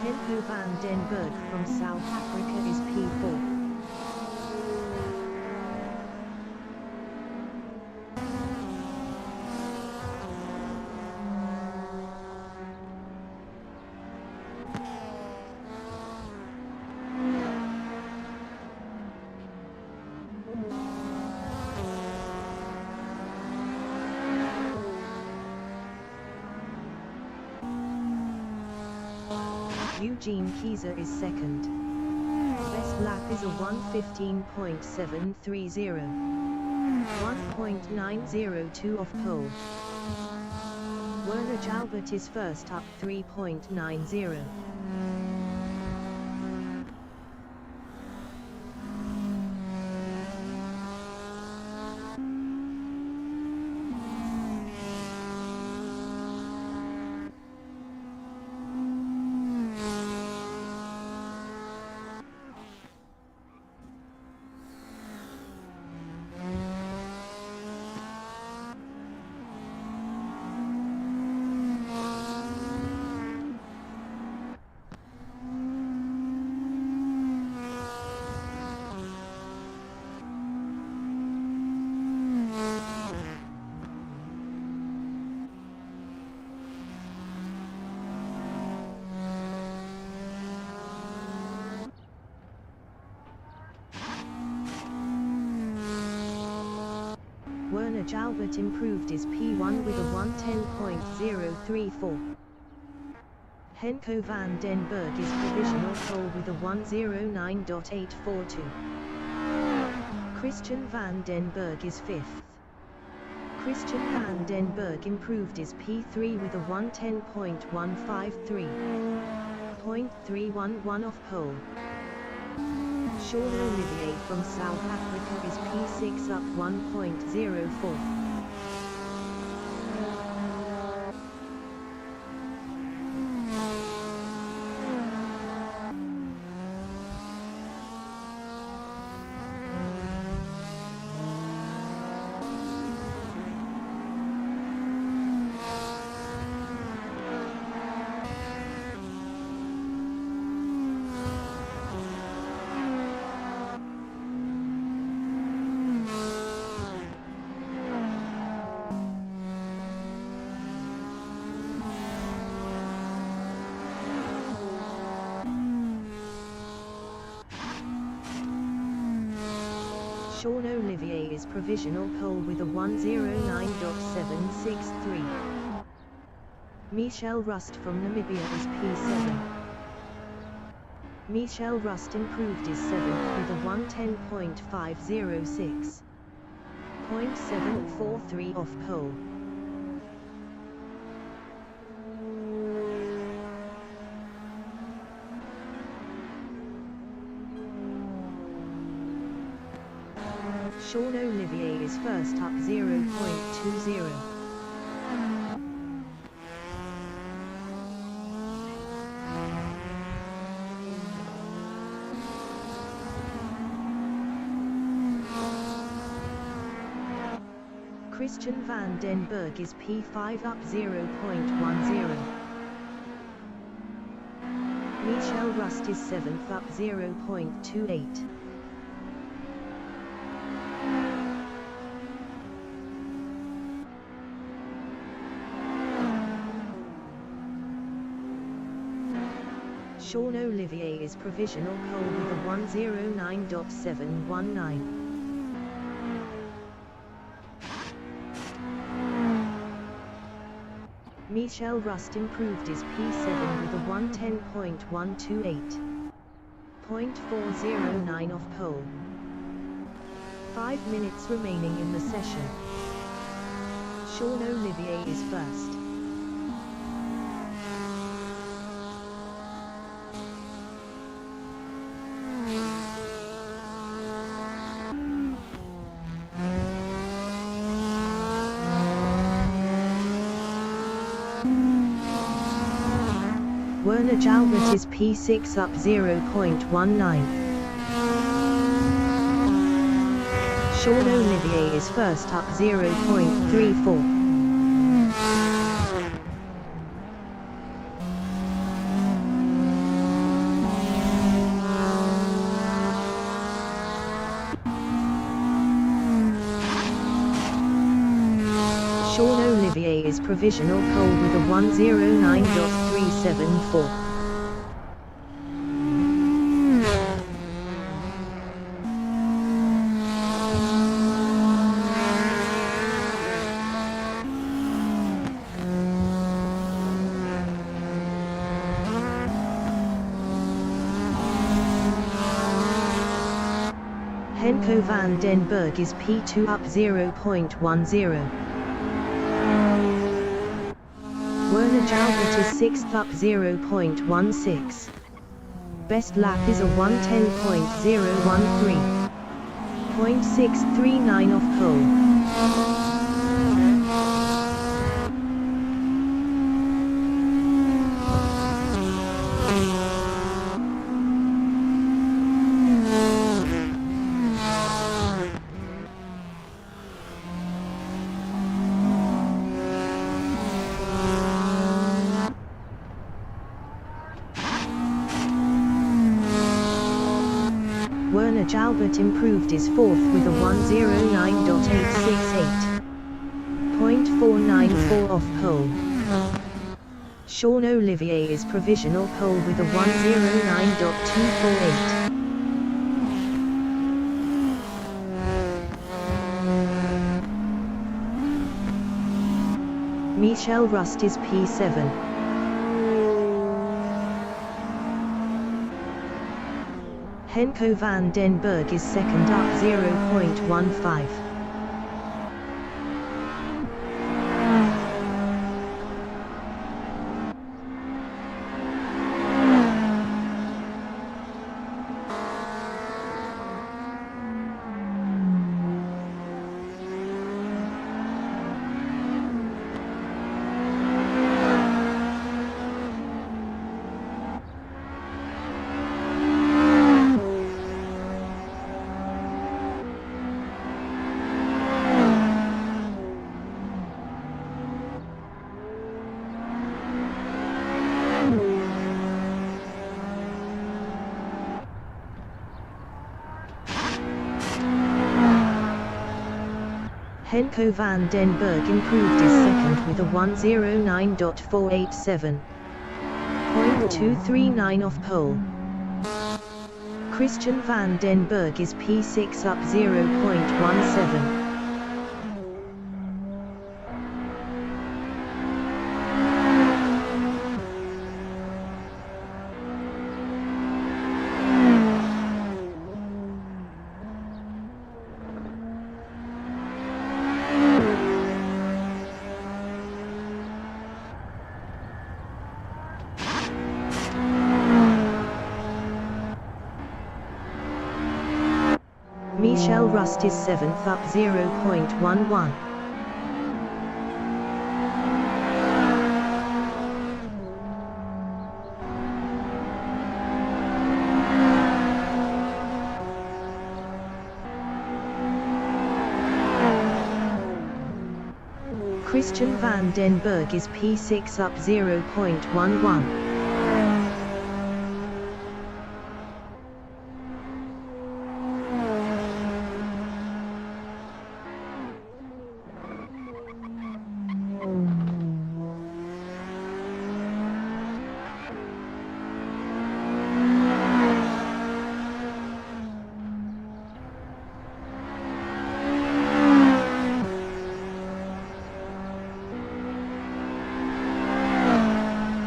Henko van den Berg from South Africa is P4. Eugene Kieser is second. Best lap is a 1:15.730. 1.902 off pole. Werner Jalbert is first up 3.90. Werner Jalbert improved his P1 with a 1:10.034. Henko van den Berg is provisional pole with a 1:09.842. Christian van den Berg is fifth. Christian van den Berg improved his P3 with a 1:10.153. 0.311 off pole. Sean Olivier from South Africa is P6 up 1.04. Sean Olivier is provisional pole with a 1:09.763. Michel Rust from Namibia is P7. Michel Rust improved his 7th with a 1:10.506. 0.743 off pole. Sean Olivier is first up 0.20. Christian van den Berg is P5 up 0.10. Michel Rust is 7th up 0.28. Sean Olivier is provisional pole with a 1:09.719. Michel Rust improved his P7 with a 1:10.128. 0.409 off pole. 5 minutes remaining in the session. Sean Olivier is first. Werner Jalbert is P6 up 0.19. Sean Olivier is first up 0.34. Olivier is provisional pole with a 109.374. Henko van den Berg is P2 up 0.10. Werner Jalbert is 6th up 0.16. Best lap is a 110.013. 0.639 off pole. Werner Jalbert improved his 4th with a 109.868. 0.494 off pole. Sean Olivier is provisional pole with a 109.248. Michel Rust is P7. Henko van den Berg is 2nd up 0.15. Henko van den Berg improved his 2nd with a 109.487. 0.239 off pole. Christian van den Berg is P6 up 0.17. Michel Rust is 7th up 0.11. Christian van den Berg is P6 up 0.11.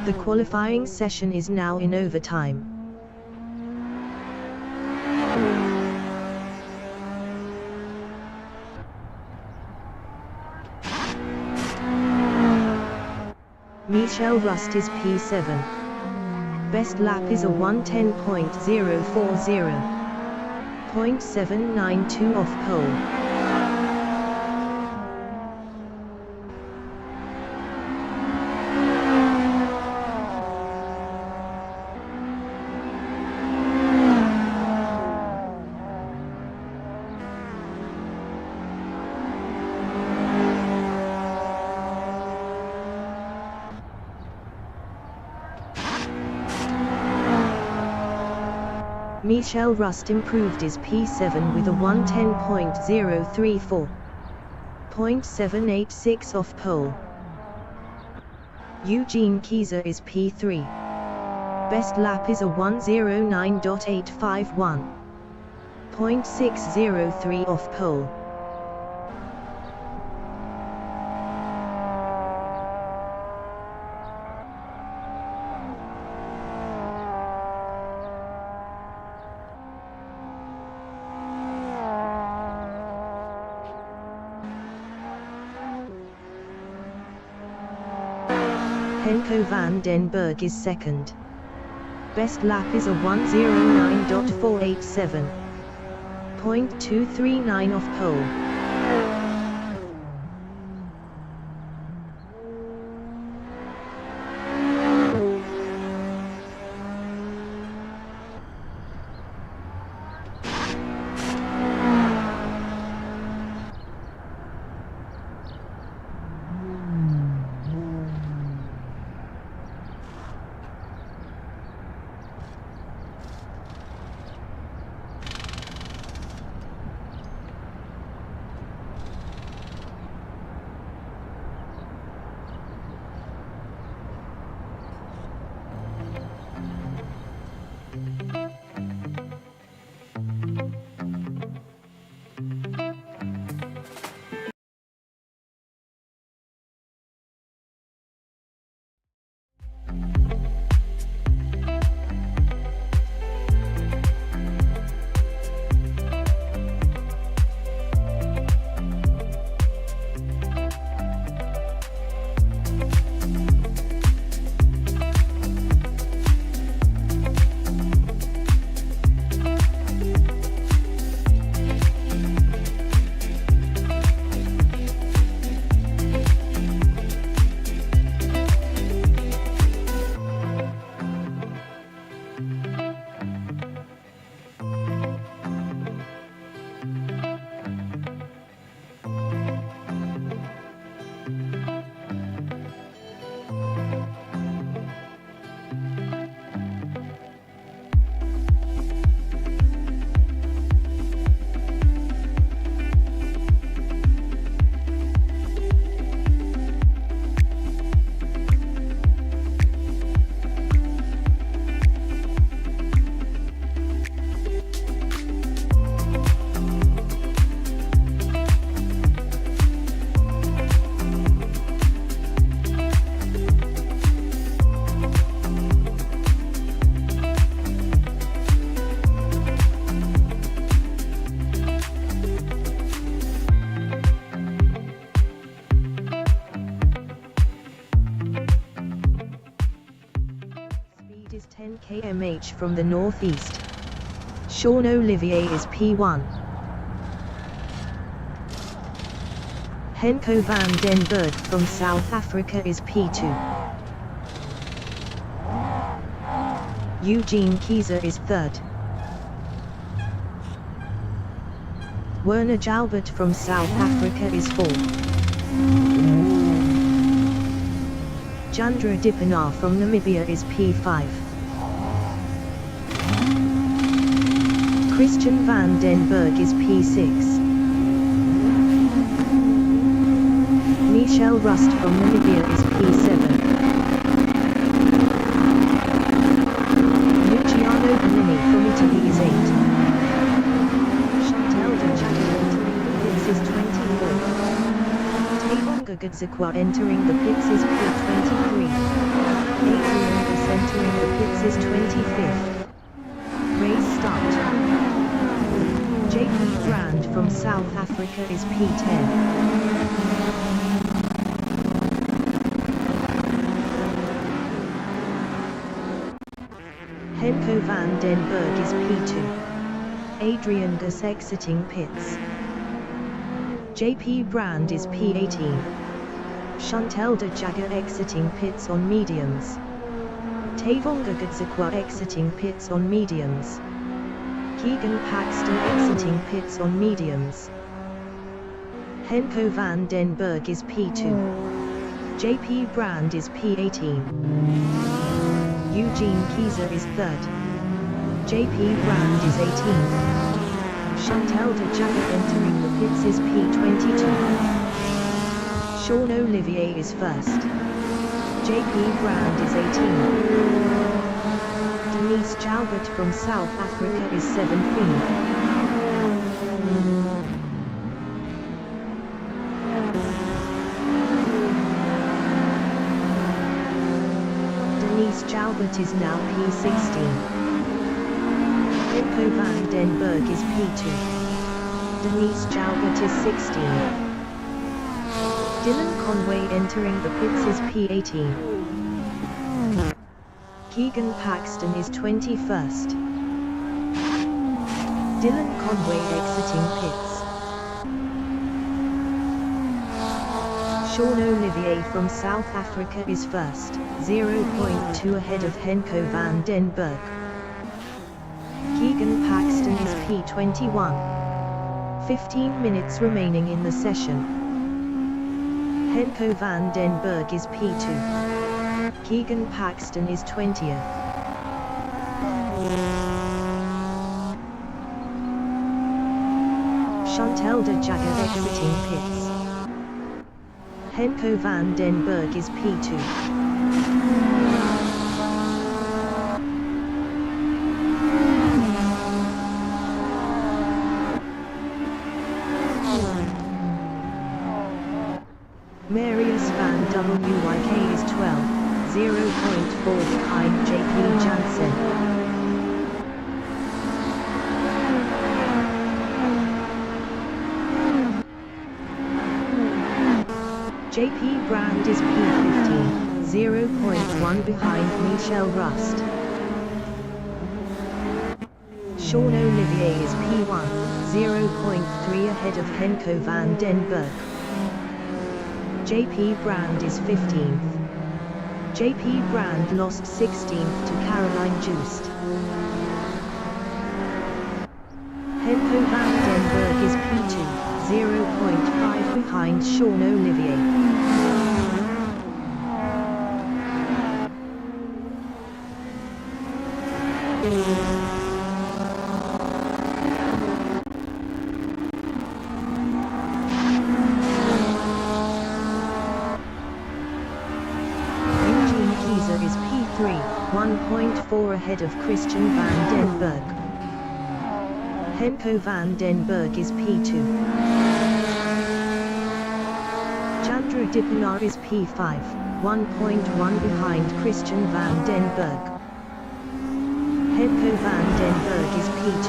The qualifying session is now in overtime. Michel Rust is P7. Best lap is a 110.040. 0.792 off pole. Michel Rust improved his P7 with a 110.034. .786 off pole. Eugene Kieser is P3. Best lap is a 1:09.851. .603 off pole. Henko van den Berg is second. Best lap is a 1:09.487. .239 off pole. Is 10 km/h from the northeast. Sean Olivier is P1. Henko van den Berg from South Africa is P2. Eugene Kieser is third. Werner Jalbert from South Africa is fourth. Chandra Dipanar from Namibia is P5. Christian van den Berg is P6. Michel Rust from Namibia is P7. Luciano Bellini from Italy is 8. Chantal de Jager entering the pits is 24. Tavonga Gadzikwa entering the pits is P23. Adrian is entering the pits is 25th. Race start. JP Brand from South Africa is P10. Henko van den Berg is P2. Adrian Gus exiting pits. JP Brand is P18. Chantal de Jager exiting pits on mediums. Tavonga Gadzikwa exiting pits on mediums. Keegan Paxton exiting pits on mediums. Henko van den Berg is P2. JP Brand is P18. Eugene Kieser is third. JP Brand is 18th. Chantal de Jager entering the pits is P22. Sean Olivier is first. JP Brand is 18th. Denise Jalbert from South Africa is 17th. Denise Jalbert is now P16. Henko van den Berg is P2. Denise Jalbert is 16. Dylan Conway entering the pits is P18. Keegan Paxton is 21st. Dylan Conway exiting pits. Sean Olivier from South Africa is first, 0.2 ahead of Henko van den Berg. Keegan Paxton is P21. 15 minutes remaining in the session. Henko van den Berg is P2. Keegan Paxton is 20th. Chantal de Jager exiting pits. Henko van den Berg is P2. Marius van Wyk is 12, 0.4 behind JP Jansen. JP Brand is P15, 0.1 behind Michel Rust. Sean Olivier is P1, 0.3 ahead of Henko van den Berg. JP Brand is 15th. JP Brand lost 16th to Caroline Joost. Henko van den Berg is P2, 0.5 behind Sean Olivier. Is P3, 1.4 ahead of Christian van den Berg. Henko van den Berg is P2. Chandra Dipanar is P5, 1.1 behind Christian van den Berg. Henko van den Berg is P2.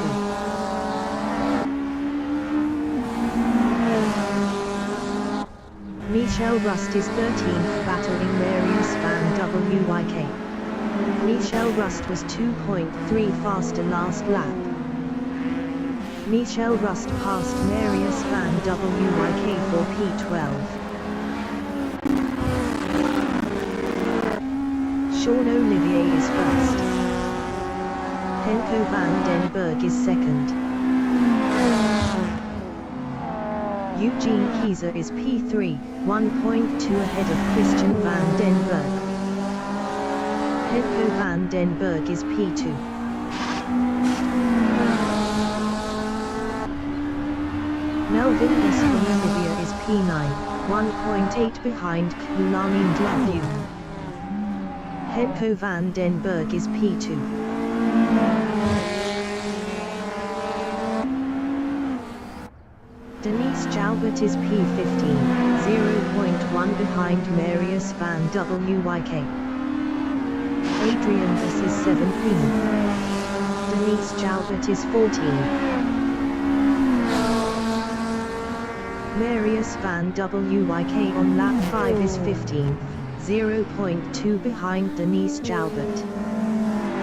Michel Rust is 13th battling Marius van Wyk. Michel Rust was 2.3 faster last lap. Michel Rust passed Marius van Wyk for P12. Sean Olivier is first. Henko van den Berg is second. Eugene Kieser is P3, 1.2 ahead of Christian van den Berg. Henko van den Berg is P2. Melvin S. from Namibia is P9, 1.8 behind Kulani Ndlovu. Henko van den Berg is P2. Denise Jalbert is P15, 0.1 behind Marius van Wyk. Adrian Buss is 17th. Denise Jalbert is 14th. Marius van Wyk on lap 5 is 15th, 0.2 behind Denise Jalbert.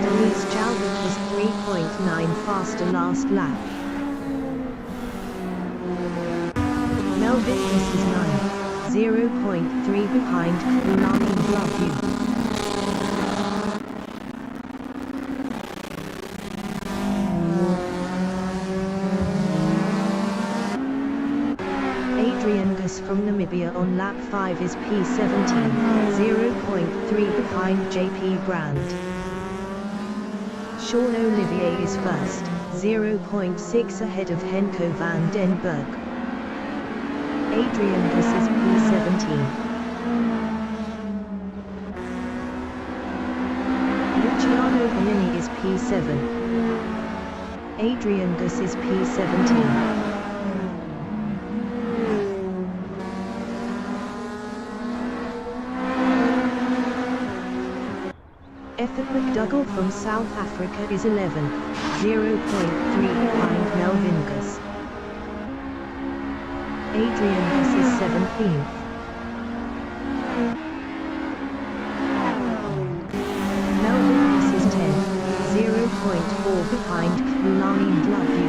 Denise Jalbert was 3.9 faster last lap. Melvin Buss is 9th, 0.3 behind Kulani Ndlovu. Adrian Buss from Namibia on lap 5 is P17, 0.3 behind JP Brand. Sean Olivier is first, 0.6 ahead of Henko van den Berg. Adrian Gus is P17. Luciano Vanini is P7. Adrian Gus is P17. Ethan McDougall from South Africa is 11, 0.3 behind Melvin Gus. Adrian Gus is 17th. Melvin Gus is 10, 0.4 behind Kulani Ndlovu.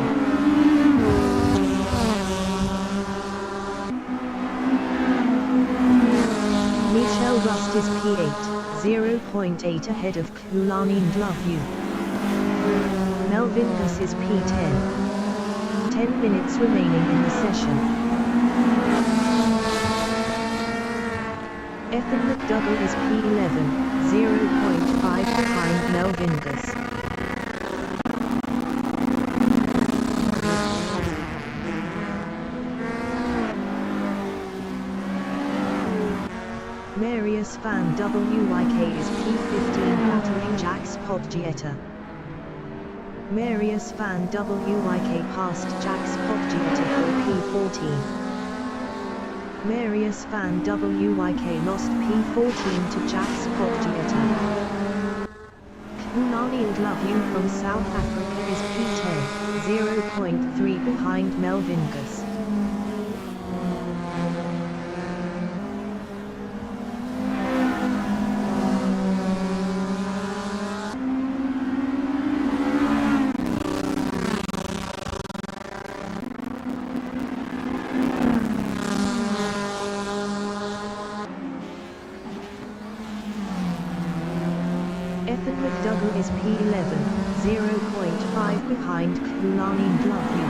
Michelle Rust is P8. 0.8 ahead of Kulani Ndlovu. Melvin Gus is P10. 10 minutes remaining in the session. Ethan McDougall is P11, 0.5 behind Melvin Gus. Marius van Wyk is P15 battling Jax Podgieta. Marius van Wyk passed Jax Podgieta for P14. Marius van Wyk lost P14 to Jax Podgieta. Kulani Ndlovu from South Africa is P10, 0.3 behind Melvin Gus. Ethan McDougall is P11, 0.5 behind Kulani Ndlovu.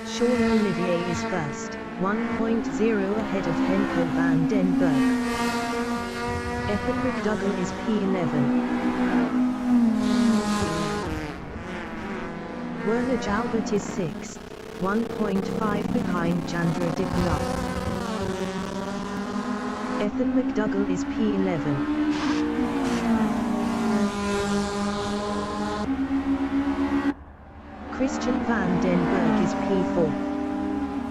Sean Olivier is first, 1.0 ahead of Henko van den Berg. Ethan McDougall is P11. Werner Jalbert is 6th, 1.5 behind Chandra Dipala. Ethan McDougall is P11. Christian van den Berg is P4.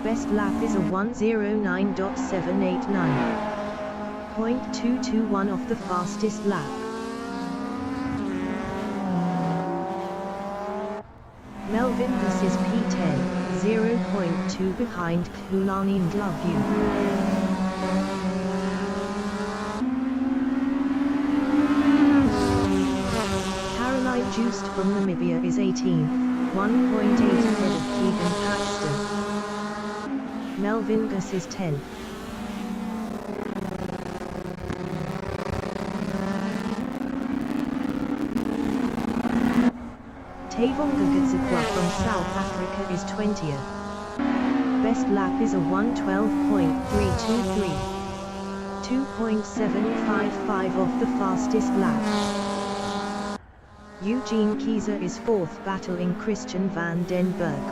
Best lap is a 1:09.789. 0.221 off the fastest lap. Melvin Gus is P10, 0.2 behind Kulani Ndlovu. Caroline Joost from Namibia is 18. 1.8 ahead of Keegan Paxton. Melvin Gus is 10. Tavonga Gadzikwa from South Africa is 20th. Best lap is a 1:12.323. 2.755 off the fastest lap. Eugene Kieser is 4th battling Christian van den Berg.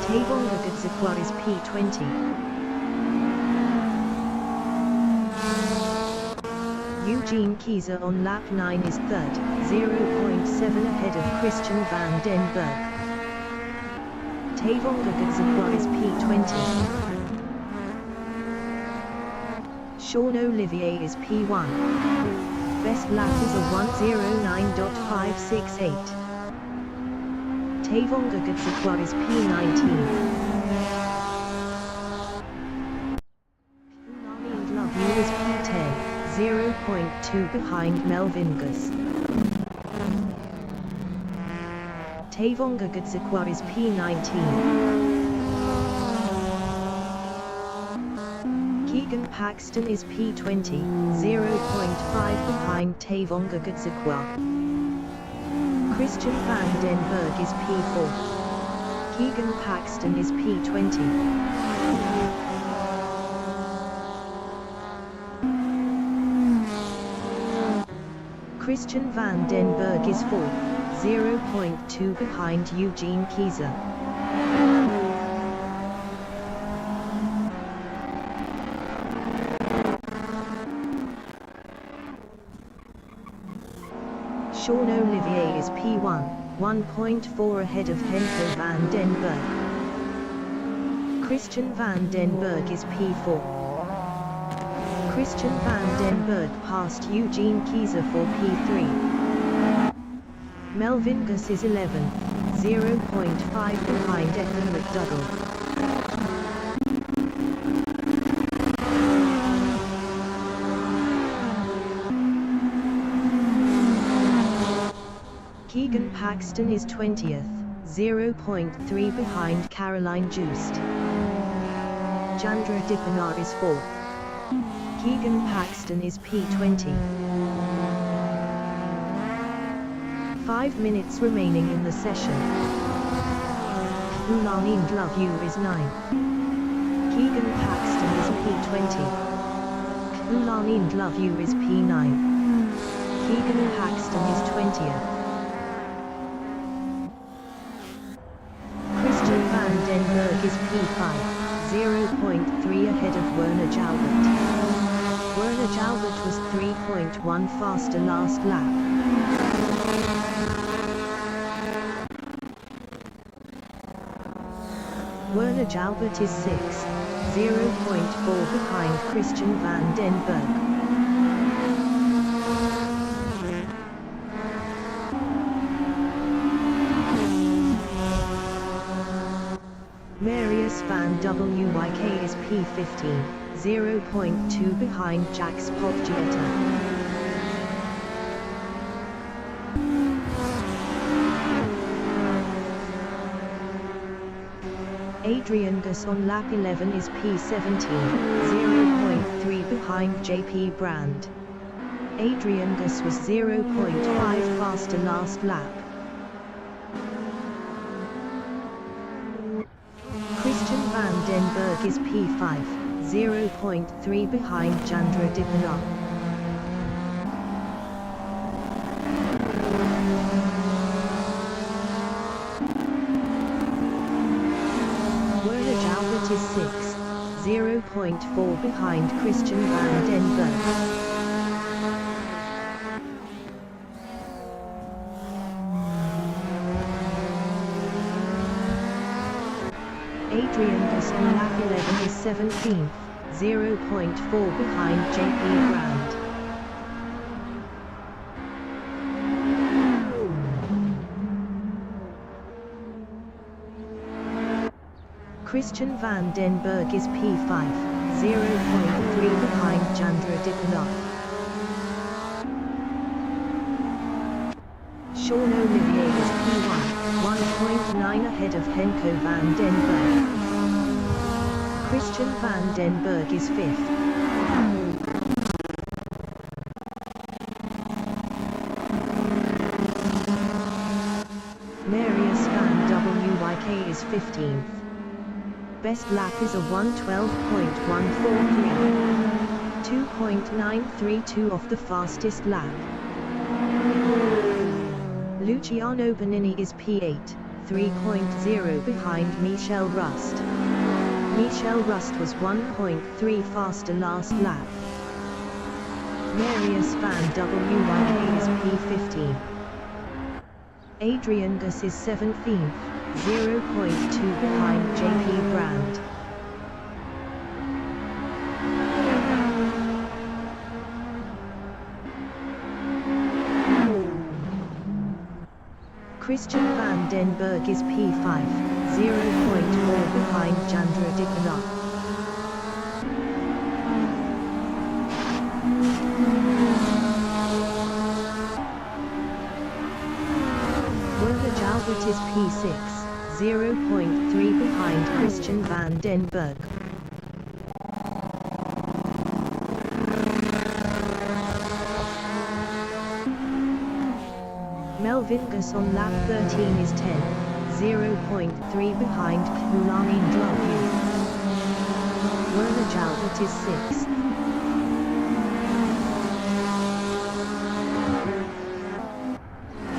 Tavonga Gadzikwa is P20. Eugene Kieser on lap 9 is 3rd, 0.7 ahead of Christian van den Berg. Tavonga Gadzikwa is P20. Sean Olivier is P1. Best lap is a 1:09.568. Tavonga Gadzikwa is P19. Kulani Ndlovu is P10, 0.2 behind Melvin Gus. Tavonga Gadzikwa is P19. Keegan Paxton is P20, 0.5 behind Tavonga Gadzikwa. Christian van den Berg is P4. Keegan Paxton is P20. Christian van den Berg is 4th, 0.2 behind Eugene Kieser. Sean Olivier is P1, 1.4 ahead of Henko van den Berg. Christian van den Berg is P4. Christian van den Berg passed Eugene Kieser for P3. Melvin Gus is 11, 0.5 behind Ethan McDougall. Keegan Paxton is 20th, 0.3 behind Caroline Joost. Chandra Dipanar is 4th. Keegan Paxton is P20. 5 minutes remaining in the session. Ulan Ind Love You is 9th. Keegan Paxton is P20. Ulan Ind Love You is P9. Keegan Paxton is 20th. Christian van den Berg is P5, 0.3 ahead of Werner Jalbert. Werner Jalbert was 3.1 faster last lap. Werner Jalbert is 6th, 0.4 behind Christian van den Berg. Marius van Wyk is P15, 0.2 behind Jax Poggietta. Adrian Gus on lap 11 is P17, 0.3 behind JP Brand. Adrian Gus was 0.5 faster last lap. Christian van den Berg is P5, 0.3 behind Chandra Dipanar. Werner Jalbert is 6th, 0.4 behind Christian van den Berg. Adrian Gus on lap 11 is 17th, 0.4 behind JP Brand. Christian van den Berg is P5, 0.3 behind Chandra Dipanar. Sean Olivier is P1, 1.9 ahead of Henko van den Berg. Christian van den Berg is 5th. Marius van Wyk is 15th. Best lap is a 1:12.143. 2.932 off the fastest lap. Luciano Bonini is P8, 3.0 behind Michel Rust. Michel Rust was 1.3 faster last lap. Marius van Wyk is P15. Adrian Gus is 17th, 0.2 behind JP Brand. Christian van den Berg is P5, 0.4 behind Chandra Dipanar. Werner Jalbert is P6, 0.3 behind Christian van den Berg. Melvin Gus on lap 13 is 10, 0.3 behind Ulan Ind Love You. Werner Jalbert is 6th.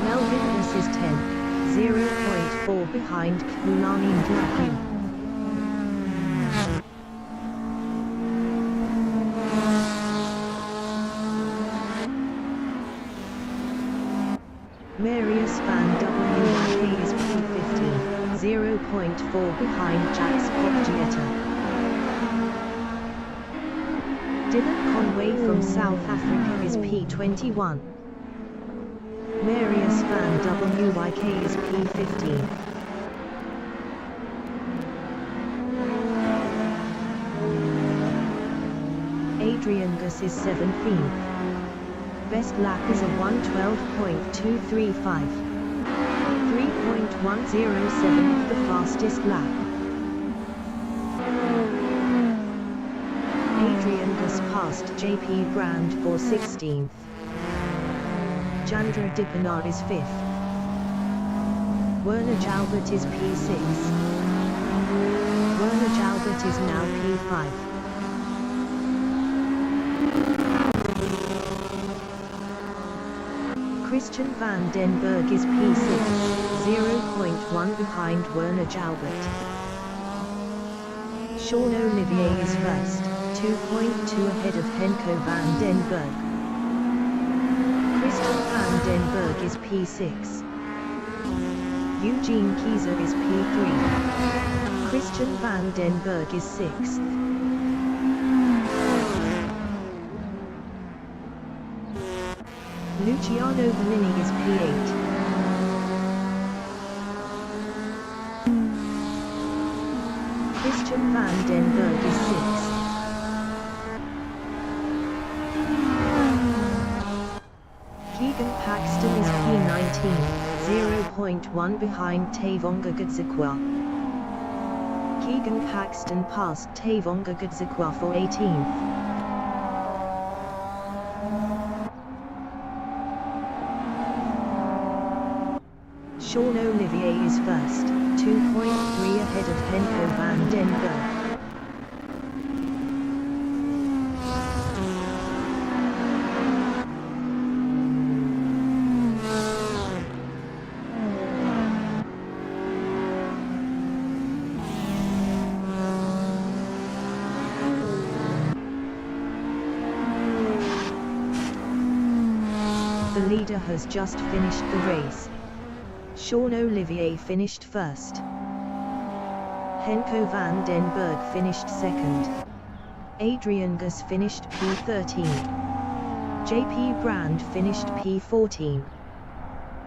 Melvin Gus is 10th, 0.4 behind Ulan Ind Love You. Marius van Wyk is P15, 0.4 behind Jacques Potgieta. Dylan Conway from South Africa is P21. Marius van Wyk is P15. Adrian Gus is 17th. Best lap is a 1:12.235. 3.107 the fastest lap. Adrian Gus passed JP Brand for 16th. Jandra Dipanar is 5th. Werner Jalbert is P6. Werner Jalbert is now P5. Christian van den Berg is P6, 0.1 behind Werner Jalbert. Sean Olivier is first, 2.2 ahead of Henko van den Berg. Christian van den Berg is P6. Eugene Kieser is P3. Christian van den Berg is 6th. Luciano Bonini is P8. Christian van den Berg is 6th. Keegan Paxton is P19, 0.1 behind Tavonga Gadzikwa. Keegan Paxton passed Tavonga Gadzikwa for 18th. Sean Olivier is first, 2.3 ahead of Henko van den Berg. The leader has just finished the race. Sean Olivier finished first. Henko van den Berg finished second. Adrian Gus finished P13. JP Brand finished P14.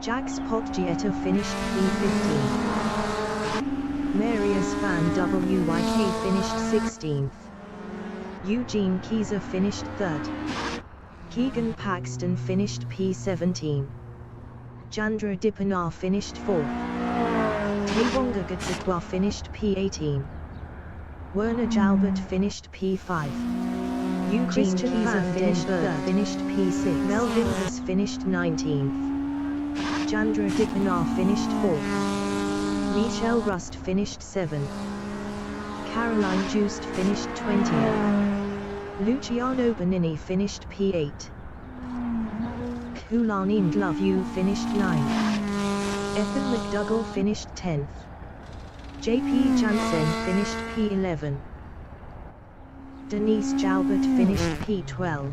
Jacques Potgieta finished P15. Marius van Wyk finished 16th. Eugene Kieser finished 3rd. Keegan Paxton finished P17. Jandra Dipanar finished 4th. Tavonga Gadzikwa finished P18. Werner Jalbert finished P5. Eugene Kieser finished 3rd, finished P6. Melvin Hus finished 19th. Jandra Dipanar finished 4th. Michelle Rust finished 7th. Caroline Joost finished 20th. Luciano Bonini finished P8. Kulan Indlovu finished 9th. Ethan McDougall finished 10th. JP Jansen finished P11. Denise Jalbert finished P12.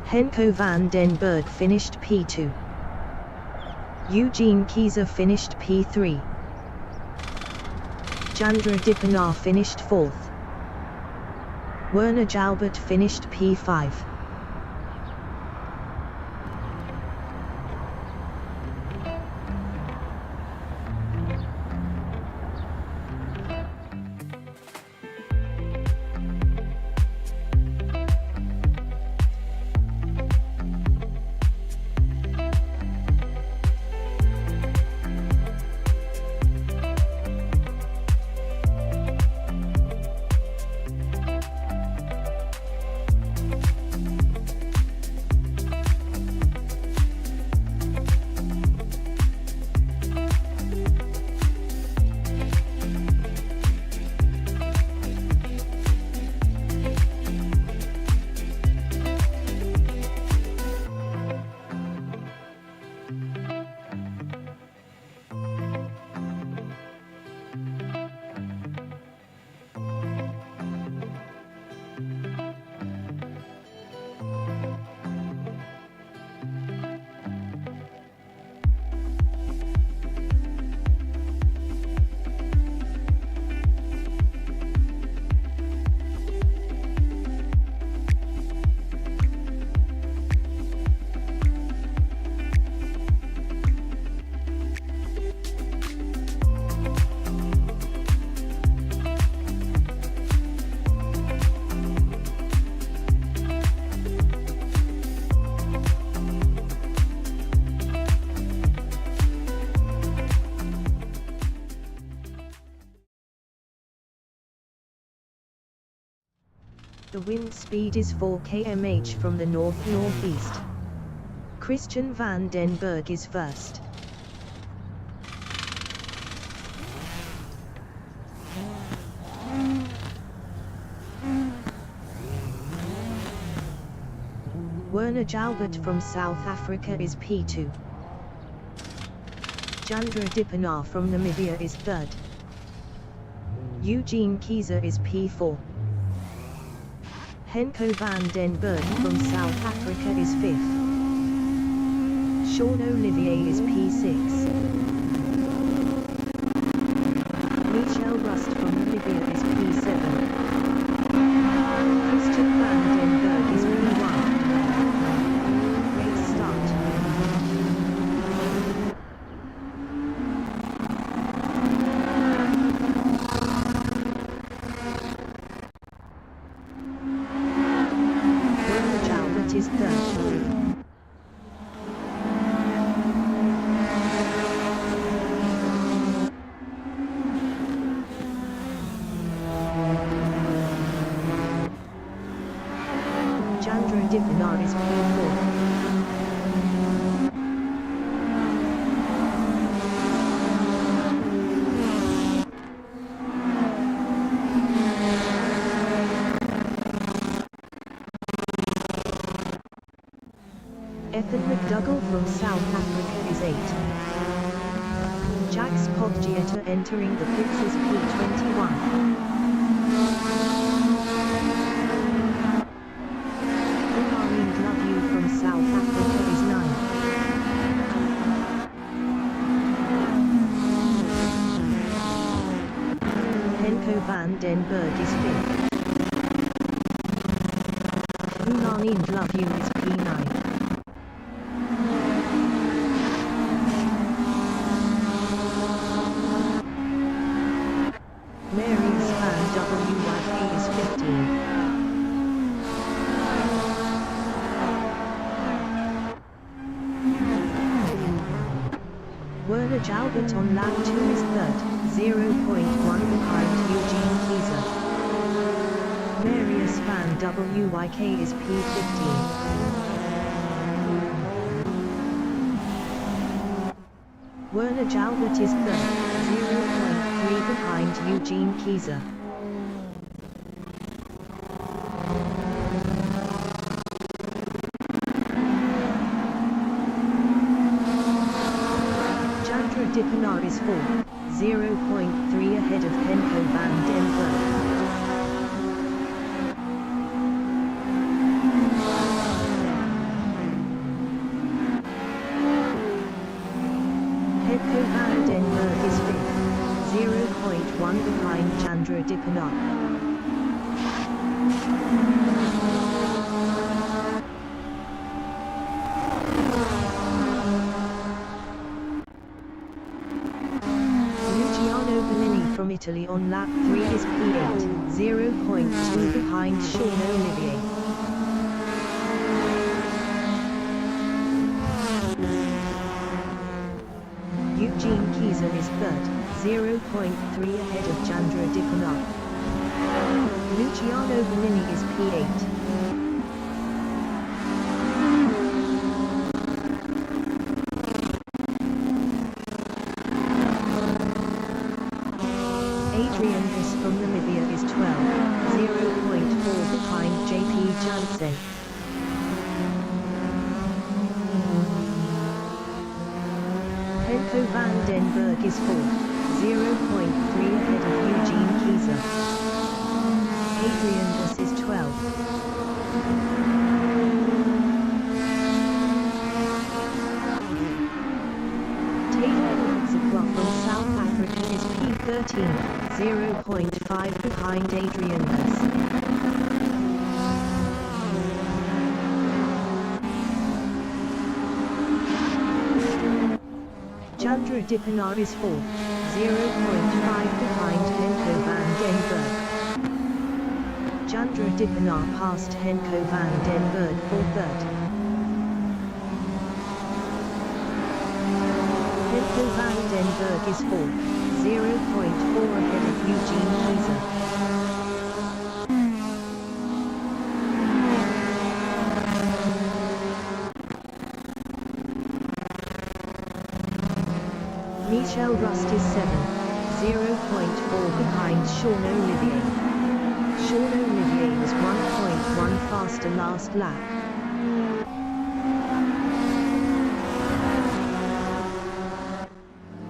Henko van den Berg finished P2. Eugene Kieser finished P3. Chandra Dipanar finished 4th. Werner Jalbert finished P5. The wind speed is 4 km/h from the north-northeast. Christian van den Berg is first. Werner Jalbert from South Africa is P2. Chandra Dipanar from Namibia is third. Eugene Kieser is P4. Henko van den Berg from South Africa is 5th. Sean Olivier is P6. Michel Rust from Namibia is P7. Christian van den Berg is P1. Race start. Is third. Chandra Dipanar is P4. Ethan McDougall from South Africa is 8th. Jax Podgieta entering the pits is P21. Unarind Love You from South Africa is 9th. Henko van den Berg is 5th. Unarind Love You is P9. Werner Jalbert on lap 2 is third, 0.1 behind Eugene Kieser. Marius van Wyk is P15. Werner Jalbert is third, 0.3 behind Eugene Kieser. Dipanar is 4th, 0.3 ahead of Henko van den Berg. Dippenaar. From Italy on lap 3 is P8, 0.2 behind Sean Olivier. Eugene Kieser is third, 0.3 ahead of Chandra Dippenaar. Luciano Bonini is P8. Adrian Buss from Namibia is 12, 0.4 behind JP Jansen. Henko van den Berg is 4th, 0.3 ahead of Eugene Kieser. Adrian Buss is 12th. From South Africa is P13, 0.5 behind Adrian Buss. Chandra Dippenaar is 4th, 0.5 behind Henko van den Berg. Chandra Dippenaar passed Henko van den Berg for third. Henko van den Berg is 4th, 0.4 ahead of Eugene Kieser. Michel Rust is 7th, 0.4 behind Sean Olivier. Sean Olivier was 1.1 faster last lap.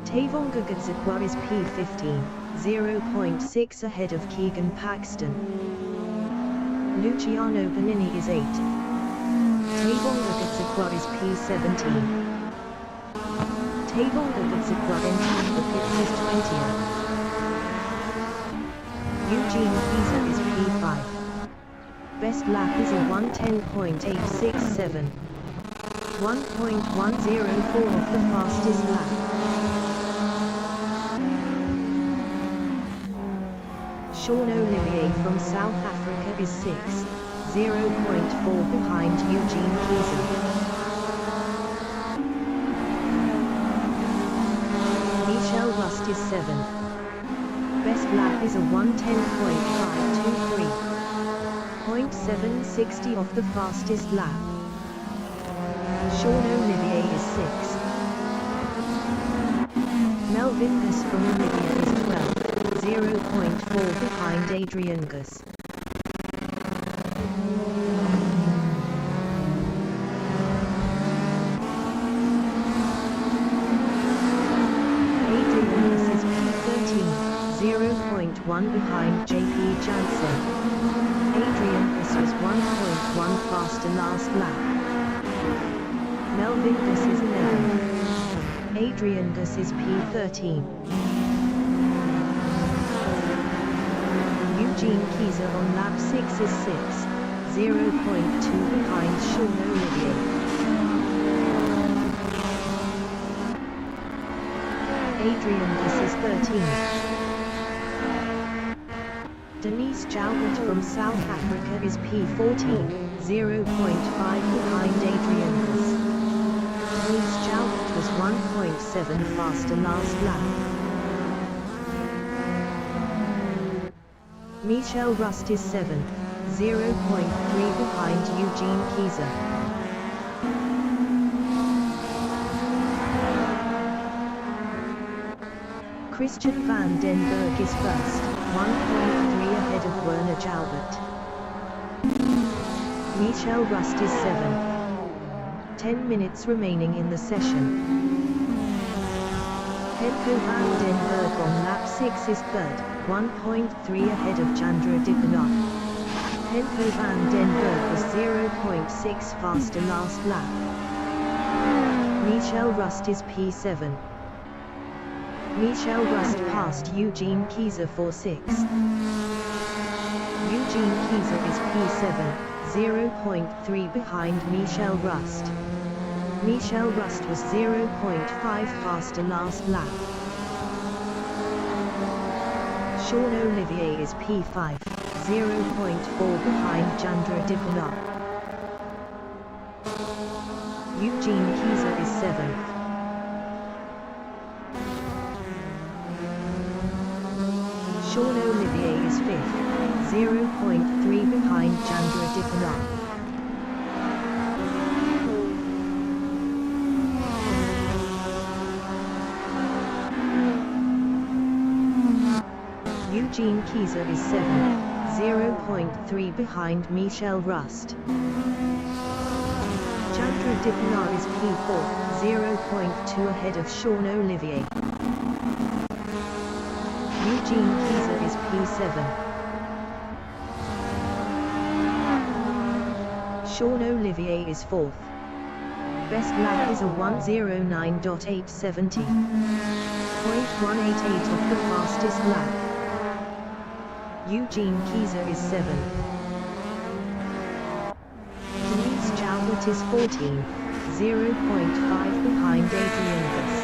Tavon Gagatsakwa is P15, 0.6 ahead of Keegan Paxton. Luciano Bonini is 8. Tavon Gagatsakwa is P17. Tavon Gagatsakwa entering the pits is 20th. Eugene Kieser is P5. Best lap is a 1:10.867. 1.104 of the fastest lap. Sean Olivier from South Africa is 6th, 0.4 behind Eugene Kieser. Michel Rust is 7th. Best lap is a 1:10.523. 0.760 of the fastest lap. Sean Olivier is 6th. Melvin Buss from Namibia is 12th, 0.4 behind Adrian Buss. Adrian Buss is P13, 0.1 behind JP Jansen. Adrian Buss was 1.1 faster last lap. Melvin Buss is 11th. Adrian Buss is P13. Eugene Kieser on lap 6 is 6th, 0.2 behind Sean Olivier. Adrian Buss is 13th. Denise Joubert from South Africa is P14, 0.5 behind Adrian Buss. Denise Joubert was 1.7 faster last lap. Michel Rust is 7th, 0.3 behind Eugene Kieser. Christian van den Berg is first, 1.3 ahead of Werner Joubert. Michel Rust is 7th. 10 minutes remaining in the session. Henko van den Berg on lap 6 is third, 1.3 ahead of Chandra Dippenaar. Henko van den Berg was 0.6 faster last lap. Michel Rust is P7. Michel Rust passed Eugene Kieser for 6th. Eugene Kieser is P7, 0.3 behind Michel Rust. Michel Rust was 0.5 faster last lap. Sean Olivier is P5, 0.4 behind Chandra Dippenaar. Eugene Kieser is 7th. Sean Olivier is 5th, 0.3 behind Chandra Dippenaar. Eugene Kieser is 7th, 0.3 behind Michel Rust. Chandra Dippenaar is P4, 0.2 ahead of Sean Olivier. Eugene Kieser is P7. Sean Olivier is 4th. Best lap is a 1:09.870. 0.188 of the fastest lap. Eugene Kieser is 7th. Denise Jalbert is 14th, 0.5 behind Adrian Gus.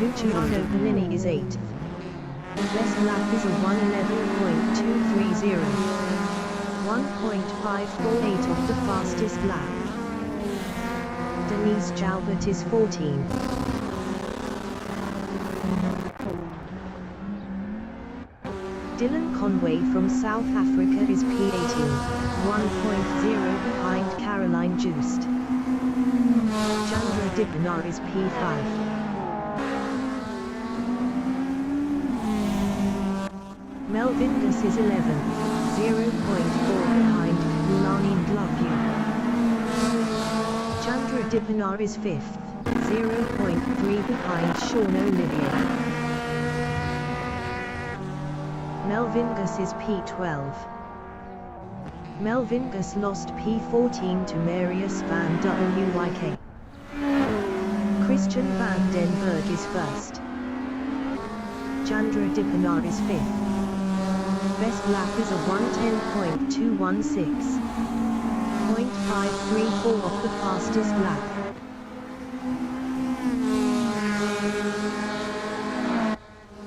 Luciano Bellini is 8th. Best lap is a 1:11.230. 1.548 of the fastest lap. Denise Jalbert is 14th. Dylan Conway from South Africa is P18, 1.0 behind Caroline Joost. Chandra Dippenaar is P5. Melvin Gus is 11th, 0.4 behind Lani Ndlovu. Chandra Dippenaar is 5th, 0.3 behind Sean Olivier. Melvin Gus is P12. Melvin Gus lost P14 to Marius van Wyk. Christian van den Berg is 1st. Chandra Dippenaar is 5th. Best lap is a 1:10.216. 0.534 of the fastest lap.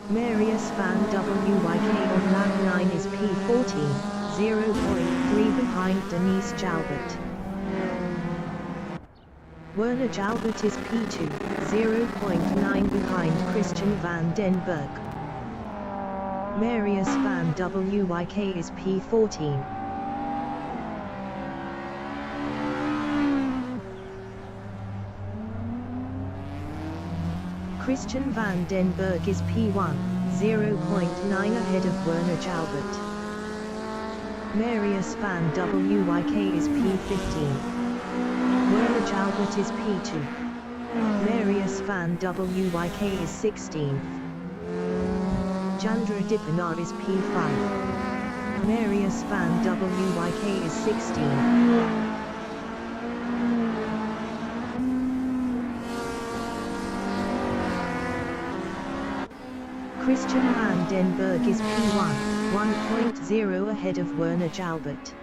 Marius van Wyk on lap 9 is P14, 0.3 behind Denise Jalbert. Werner Jalbert is P2, 0.9 behind Christian van den Berg. Marius van Wyk is P14. Christian van den Berg is P1, 0.9 ahead of Werner Jalbert. Marius van Wyk is P15. Werner Jalbert is P2. Marius van Wyk is 16th. Chandra Dippenaar is P5. Marius van Wyk is 16th. Christian van den Berg is P1, 1.0 ahead of Werner Jalbert.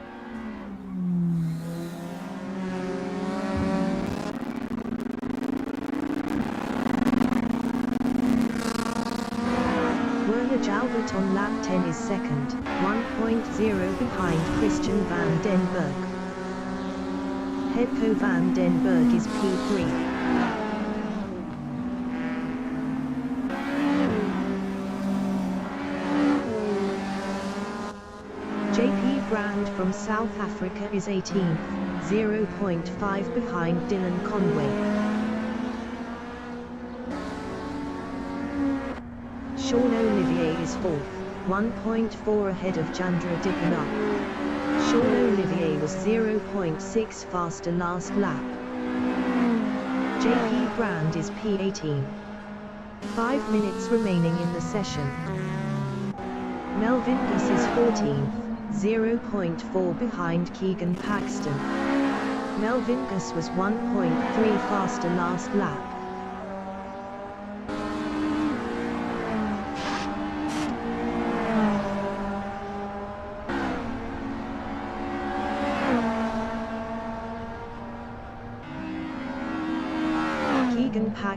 Werner Jalbert on lap 10 is 2nd, 1.0 behind Christian van den Berg. Hedko van den Berg is P3. JP Brand from South Africa is 18th, 0.5 behind Dylan Conway. Sean Olivier is 4th, 1.4 ahead of Chandra Dippenaar. Sean Olivier was 0.6 faster last lap. JP Brand is P18. 5 minutes remaining in the session. Melvin Gus is 14th, 0.4 behind Keegan Paxton. Melvin Gus was 1.3 faster last lap.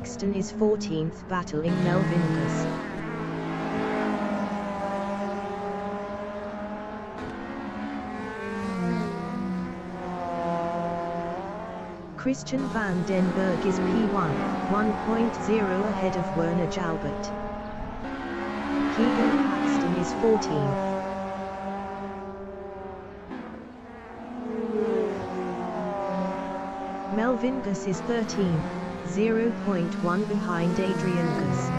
Paxton is 14th, battling Melvingus. Christian van den Berg is P1, 1.0 ahead of Werner Jalbert. Keegan Paxton is 14th. Melvingus is 13th, 0.1 behind Adrian Gus.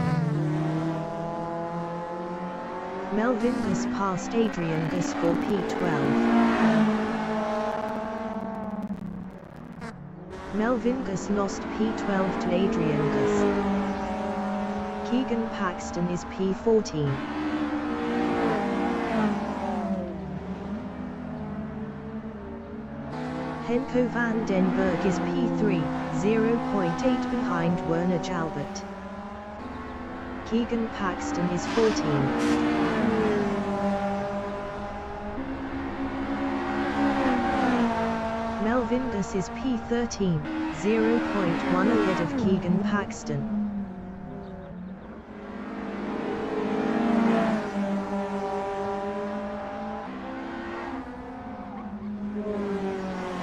Melvingus passed Adrian Gus for P12. Melvingus lost P12 to Adrian Gus. Keegan Paxton is P14. Henko van den Berg is P3, 0.8 behind Werner Jalbert. Keegan Paxton is 14th. Melvingus is P13, 0.1 ahead of Keegan Paxton.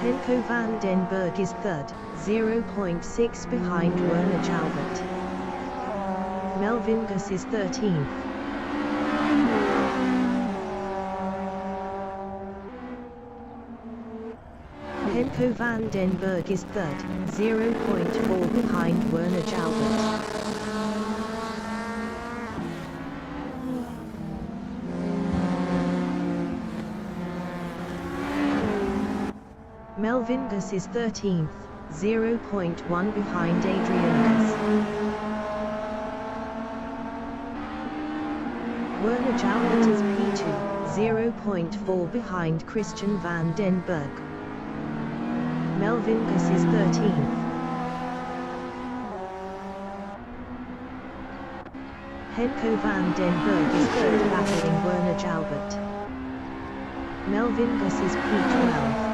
Henko van den Berg is 3rd, 0.6 behind Werner Jalbert. Melvingus is 13th. Henko van den Berg is 3rd, 0.4 behind Werner Jalbert. Melvingus is 13th, 0.1 behind Adrian Gus. Werner Jalbert is P2, 0.4 behind Christian van den Berg. Melvingus is 13th. Henko van den Berg is 3rd, battling Werner Jalbert. Melvingus is P12.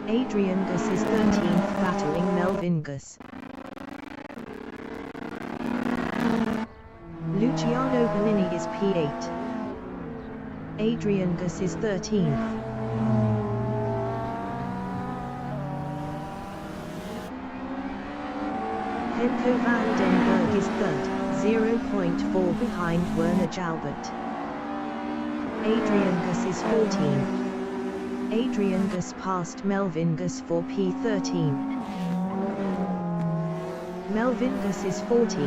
Adrian Gus is 13th, battling Melvingus. Luciano Bonini is P8. Adrian Gus is 13th. Henko van den Berg is 3rd, 0.4 behind Werner Jalbert. Adrian Gus is 14th. Adrian Gus passed Melvingus for P13. Melvingus is 14,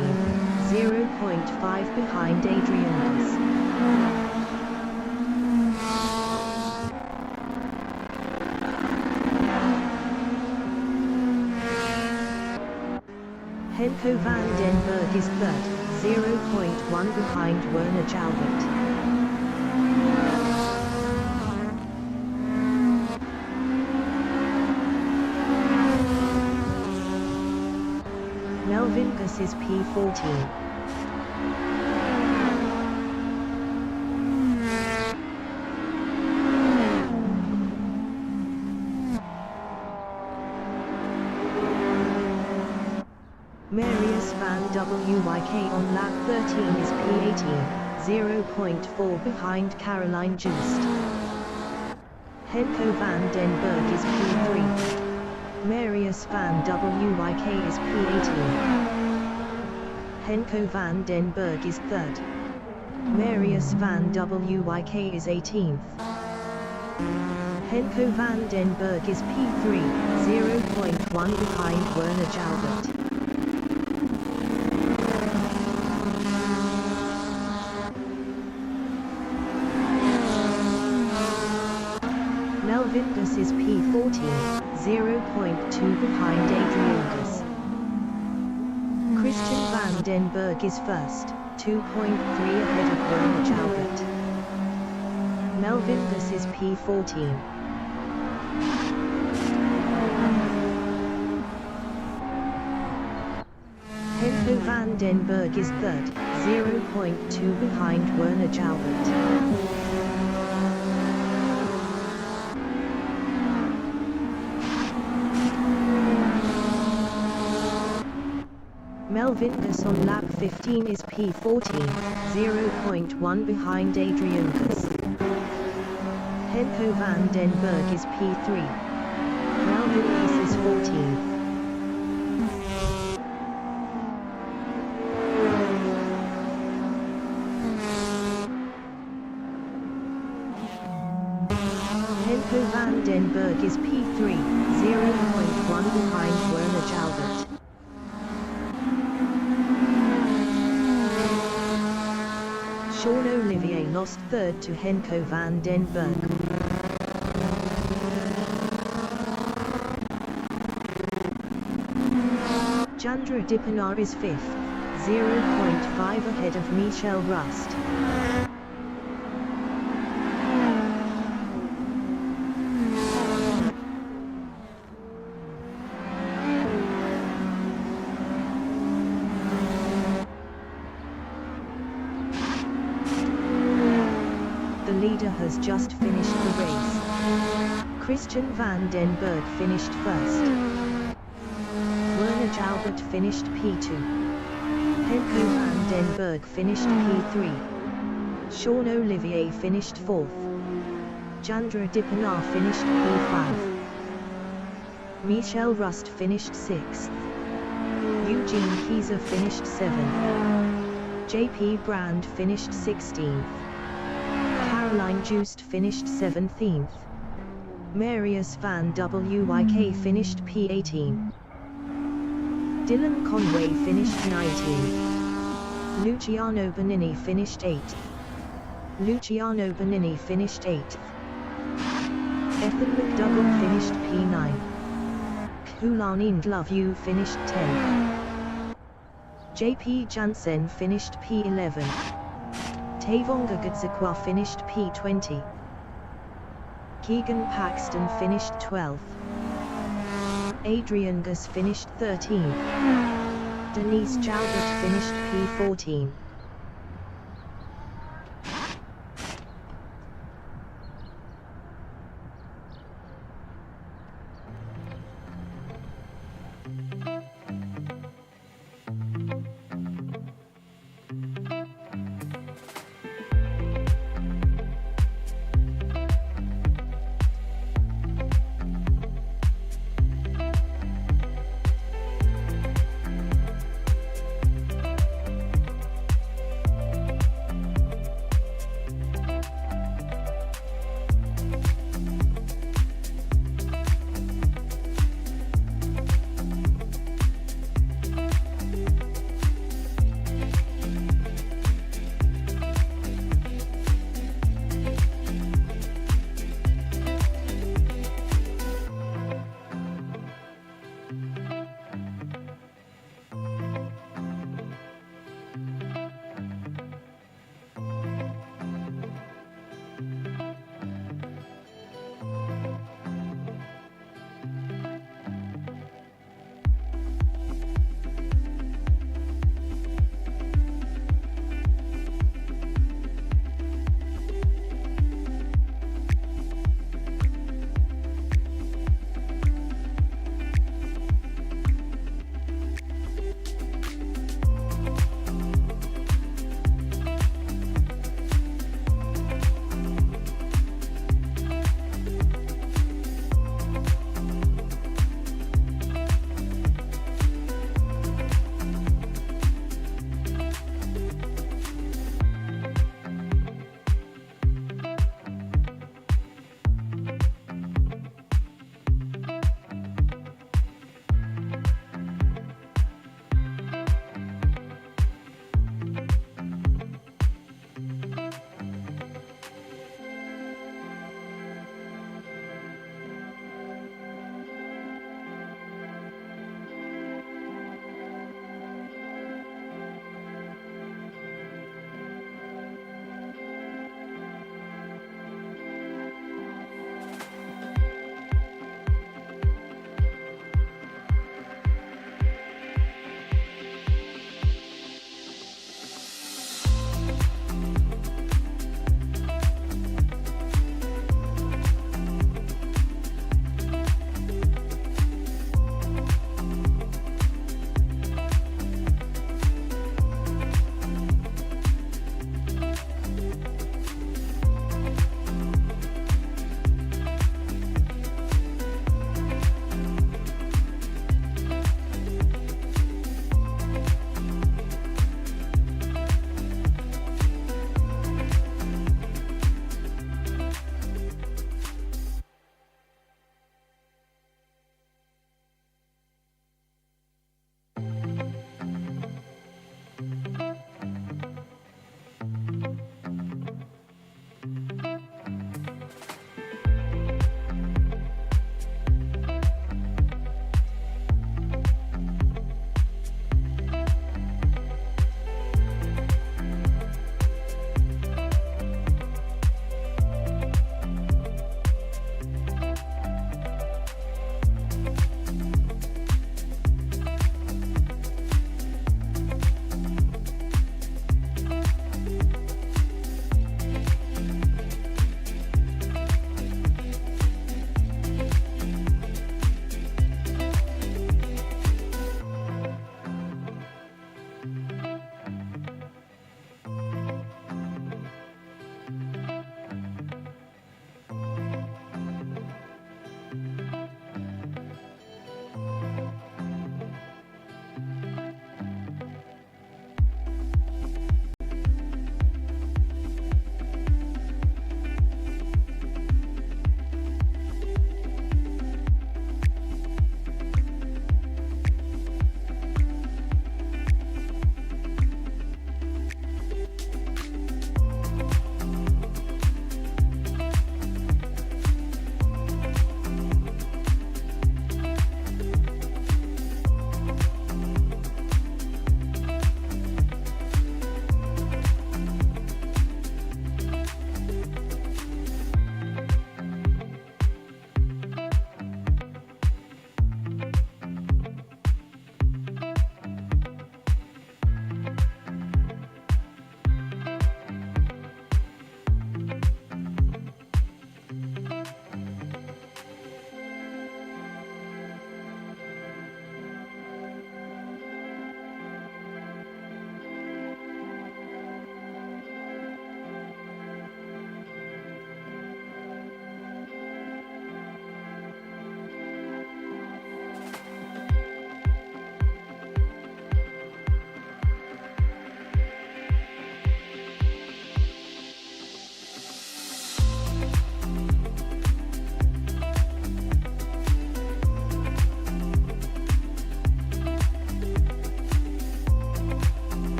0.5 behind Adrian Gus. Henko van den Berg is 3rd, 0.1 behind Werner Jalbert. Melvingus is P14. Marius van Wyk on lap 13 is P18, 0.4 behind Caroline Joost. Henko van den Berg is P3. Marius van Wyk is P18. Henko van den Berg is 3rd. Marius van Wyk is 18th. Henko van den Berg is P3, 0.1 behind Werner Jalbert. Melvingus is P14, 0.2 behind Adrian Gus. Christian van den Berg is 1st, 2.3 ahead of Werner Jalbert. Melvingus is P14. Henko van den Berg is 3rd, 0.2 behind Werner Jalbert. Melvin Gus on lap 15 is P14, 0.1 behind Adrian Gus. Henko van den Berg is P3. Melvin Gus is 14. Henko van den Berg is P3, 0.1 behind Werner Jalbert. Sean Olivier lost third to Henko van den Berg. Chandra Dipanar is 5th, 0.5 ahead of Michel Rust. The leader has just finished the race. Christian van den Berg finished first. Werner Jalbert finished P2. Henko van den Berg finished P3. Sean Olivier finished 4th. Chandra Dipanar finished P5. Michel Rust finished 6th. Eugene Kieser finished 7th. JP Brand finished 16th. Caroline Joost finished 17th. Marius van Wyk finished P18. Dylan Conway finished 19th. Luciano Bonini finished 8th. Luciano Bonini finished 8th. Ethan McDougall finished P9. Kulan Indlovu finished 10th. JP Jansen finished P11. Tavonga Gadzakwa finished P20. Keegan Paxton finished 12th. Adrian Gus finished 13th. Denise Jalbert finished P14.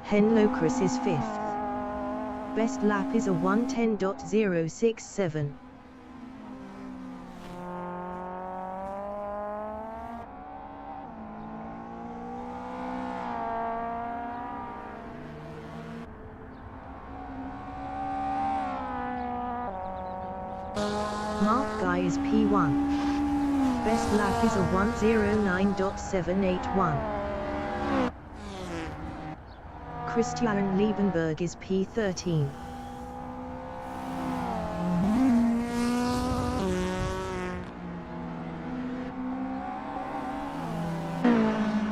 Henlocris is 5th. Best lap is a 1:10.067. Mark Guy is P1. Best lap is a 1:09.781. Christian Liebenberg is P13.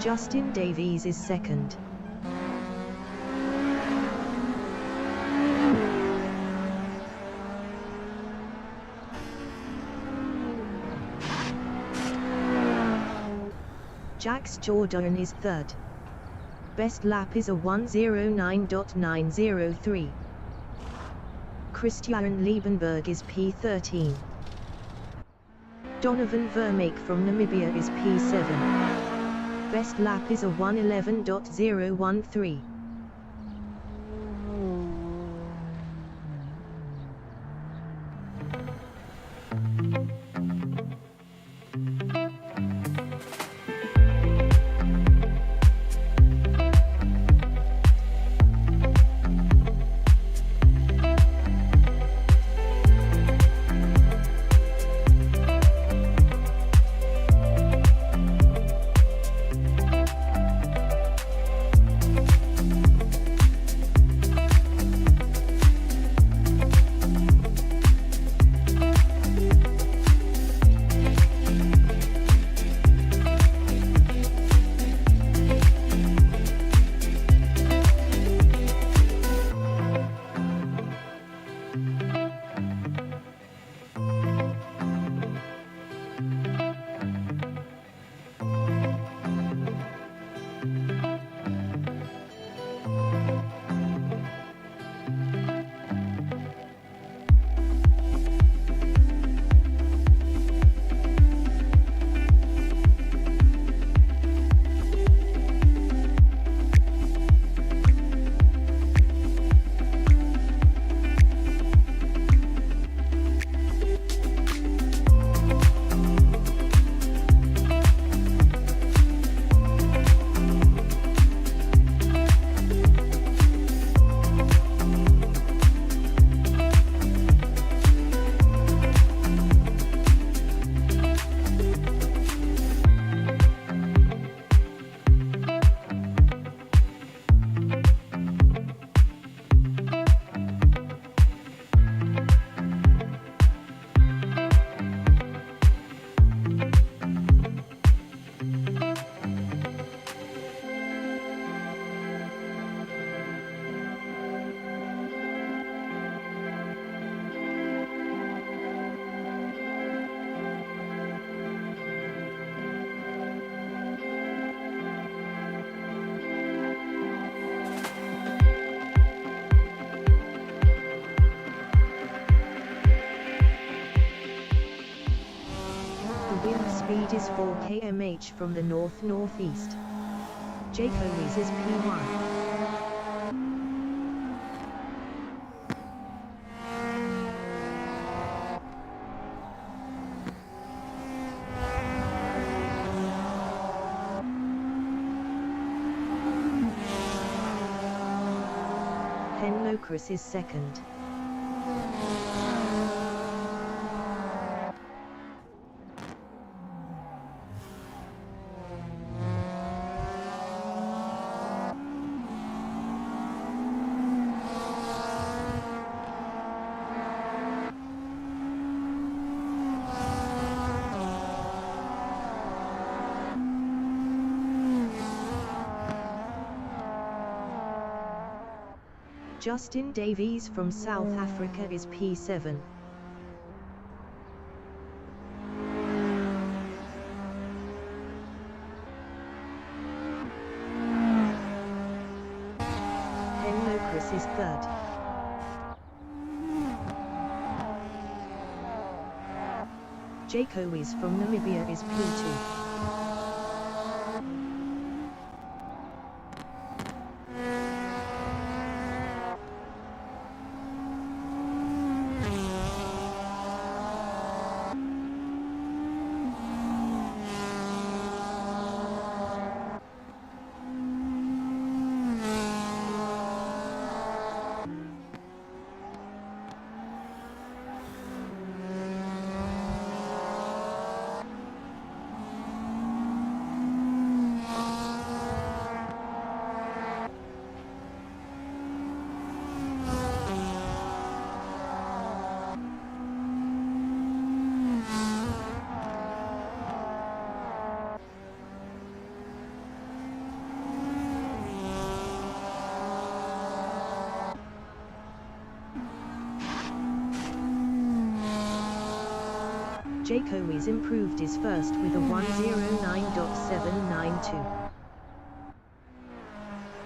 Justin Davies is 2nd. Jax Jordan is 3rd. Best lap is a 1:09.903. Christian Liebenberg is P13. Donovan Vermeek from Namibia is P7. Best lap is a 1:11.013. Speed is 4 km/h from the north-northeast. Jacobs is P1. Henlocris is 2nd. Justin Davies from South Africa is P7. Henlocris is 3rd. Jacobs from Namibia is P2. Jayco improved his first with a 109.792.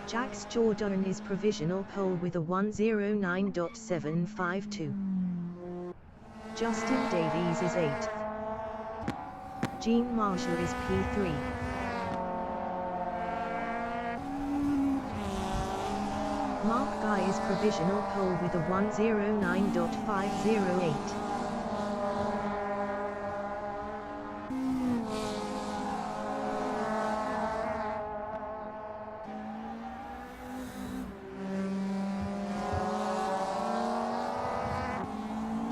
Jax Jordan is provisional pole with a 109.752. Justin Davies is 8th. Jean Marshall is P3. Mark Guy is provisional pole with a 109.508.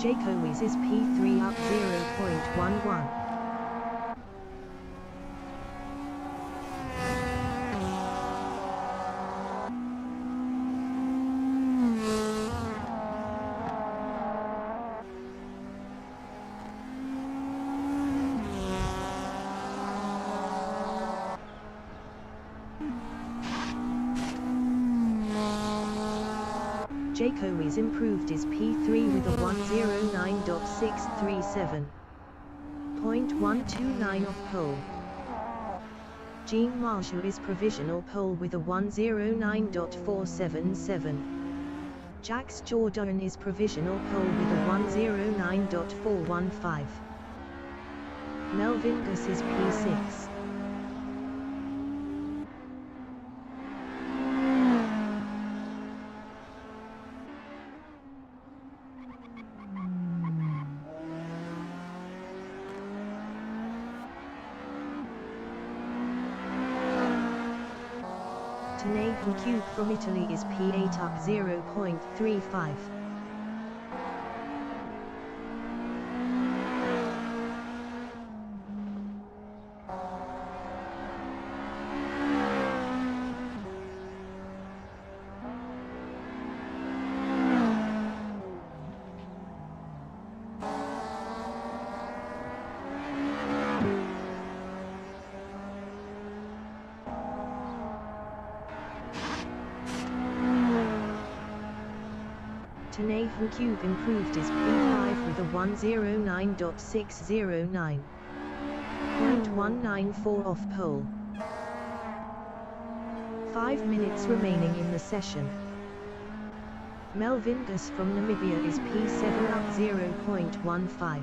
Jayco is P3 up 0.11. Jayco improved his P3 with a 109.637. 0.129 off pole. Jean Marshall is provisional pole with a 109.477. Jax Jordan is provisional pole with a 109.415. Melvin Gus is P6. Nathan Cube from Italy is P8 up 0.35. Nathan Cube improved his P5 with a 109.609. 0.194 off pole. 5 minutes remaining in the session. Melvin Gus from Namibia is P7 up 0.15.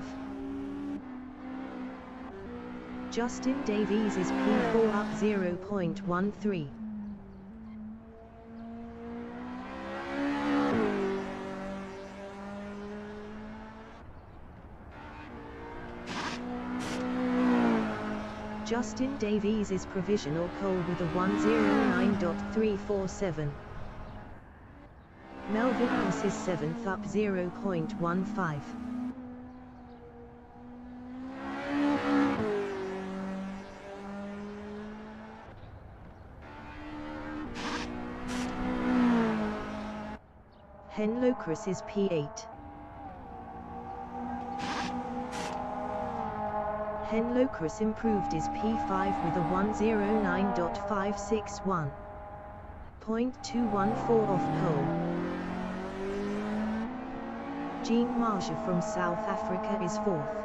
Justin Davies is P4 up 0.13. Justin Davies is provisional pole with a 109.347. Melvin Gus is 7th up 0.15. Henlocris is P8. Henlocris improved his P5 with a 109.561. 0.214 off pole. Jean Marshall from South Africa is 4th.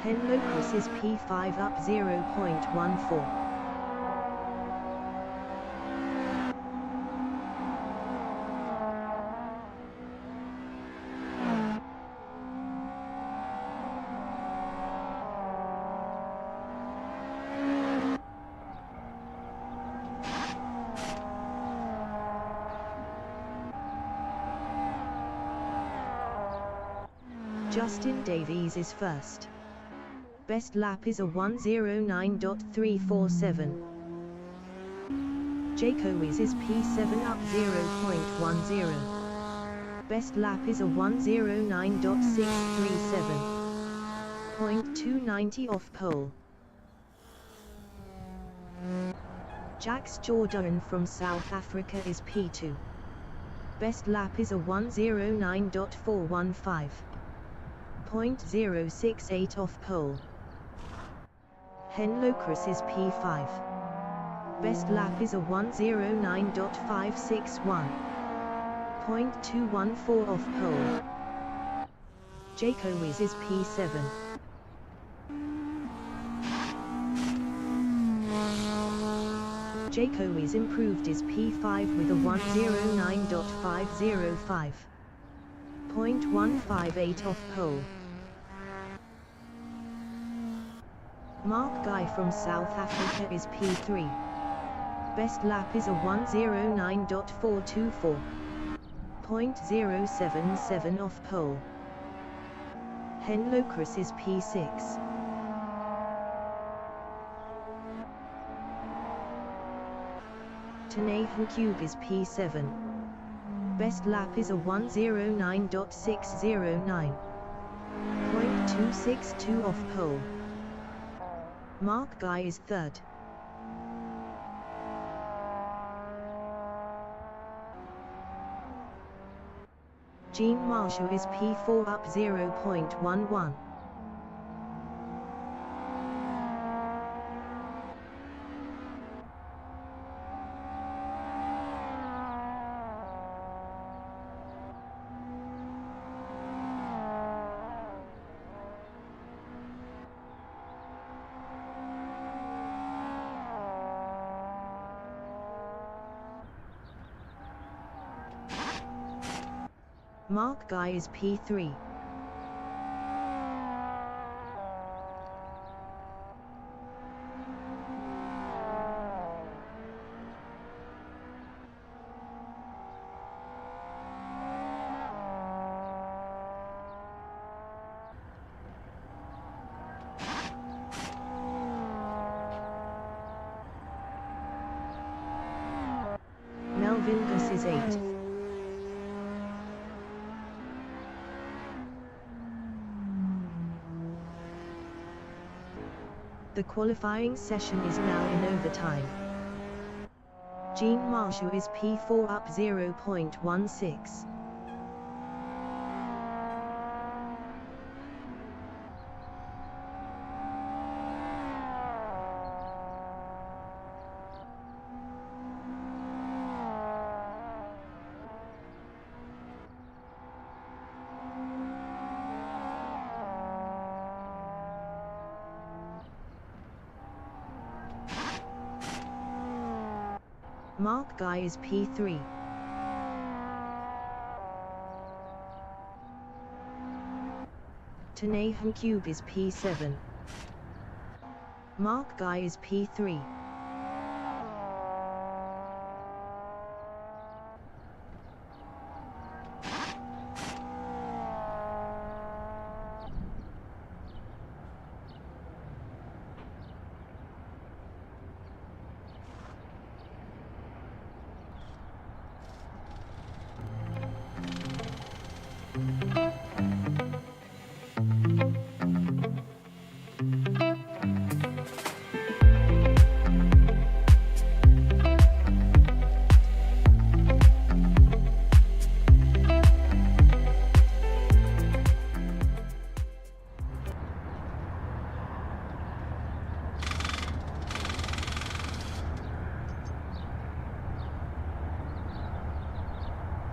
Henlocris is P5 up 0.14. Justin Davies is first. Best lap is a 109.347. Jayco is P7 up 0.10. Best lap is a 109.637. 0.290 off pole. Jax Jordan from South Africa is P2. Best lap is a 109.415. 0.068 off pole. Henlocris is P5. Best lap is a 109.561. 0.214 off pole. Jacowis is P7. Jacowis improved is P5 with a 109.505. 0.158 off pole. Mark Guy from South Africa is P3. Best lap is a 109.424. 0.077 off pole. Henlocris is P6. Tanahan Cube is P7. Best lap is a 109.609. 0.262 off pole. Mark Guy is third. Jean Marshall is P4 up 0.11. Mark Guy is P3. Melvin Gus is 8th. The qualifying session is now in overtime. Jean Marshall is P4 up 0.16. Mark Guy is P3. Tanahan Cube is P7. Mark Guy is P3.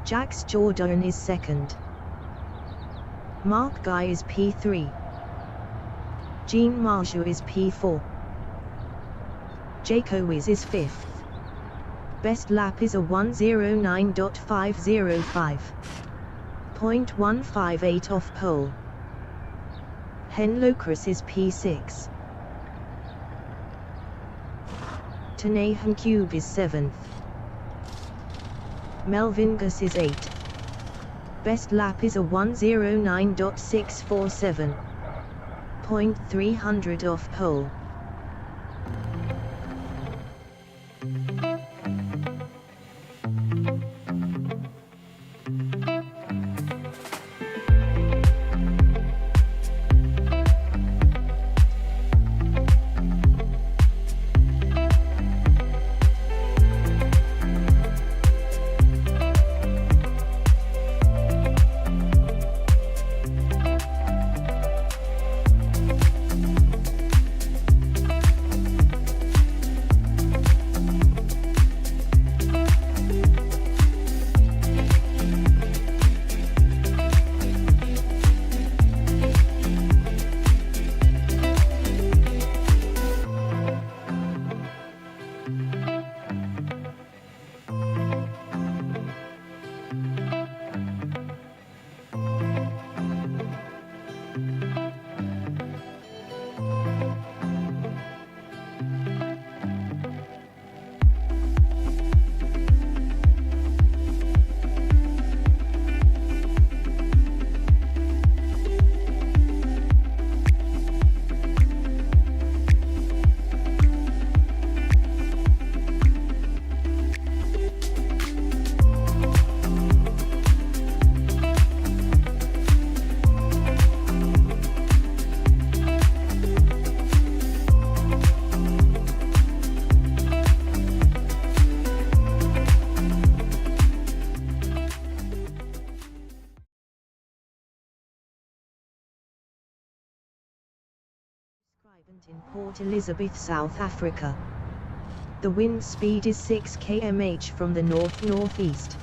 Jax Jordan is second. Mark Guy is P3. Jean Marshall is P4. Jacowis is 5th. Best lap is a 109.505. 0.158 off pole. Henlocris is P6. Tanahan Cube is 7th. Melvin Gus is 8th. Best lap is a 109.647. 0.300 off pole. In Port Elizabeth, South Africa. The wind speed is 6 km/h from the north-northeast.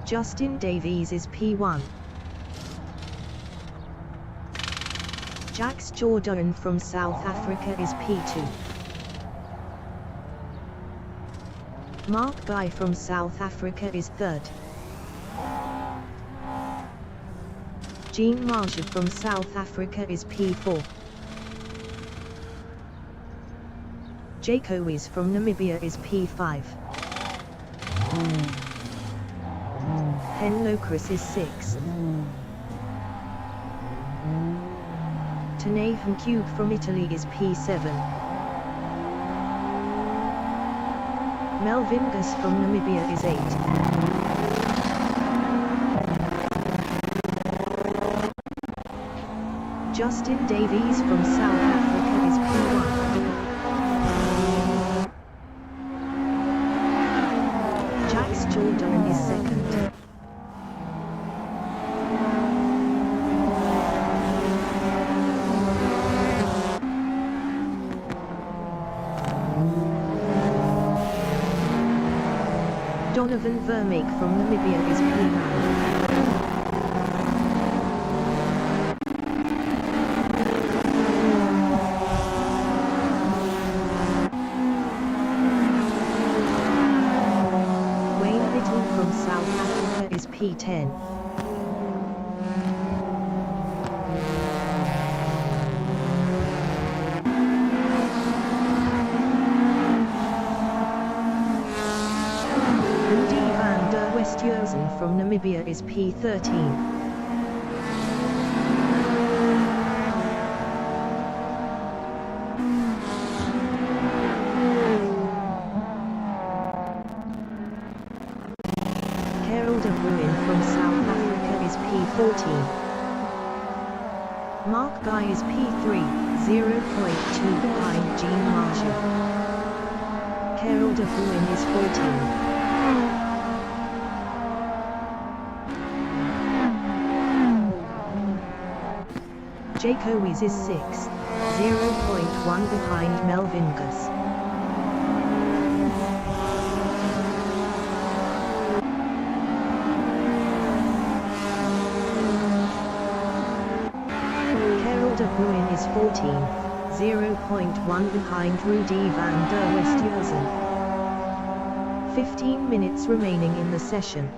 Justin Davies is P1. Jax Jordan from South Africa is P2. Mark Guy from South Africa is third. Jean Marja from South Africa is P4. Jaco Wise from Namibia is P5. Henlocris is 6th. Tanay Cube from Italy is P7. Melvin Gus from Namibia is 8th. Justin Davies from South Africa is P1. Jax Jordan is 2nd. Donovan Vermeek from Namibia is P9. From South Africa is P10. Rudy van der Westhuizen from Namibia is P13. From South Africa is P14. Mark Guy is P3, 0.2 behind Jean Marja. Carol de Bruin is 14. Jaco Wise is 6th, 0.1 behind Melvin Gus. De Bruin is 14th, 0.1 behind Rudy van der Westhuizen. 15 minutes remaining in the session.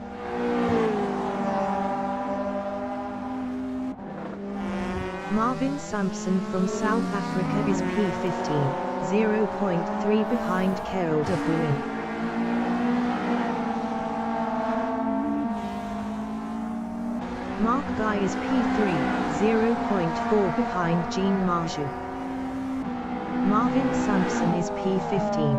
Marvin Sampson from South Africa is P15, 0.3 behind Carol de Bruin. Mark Guy is P3, 0.4 behind Jean Marja. Marvin Sampson is P15.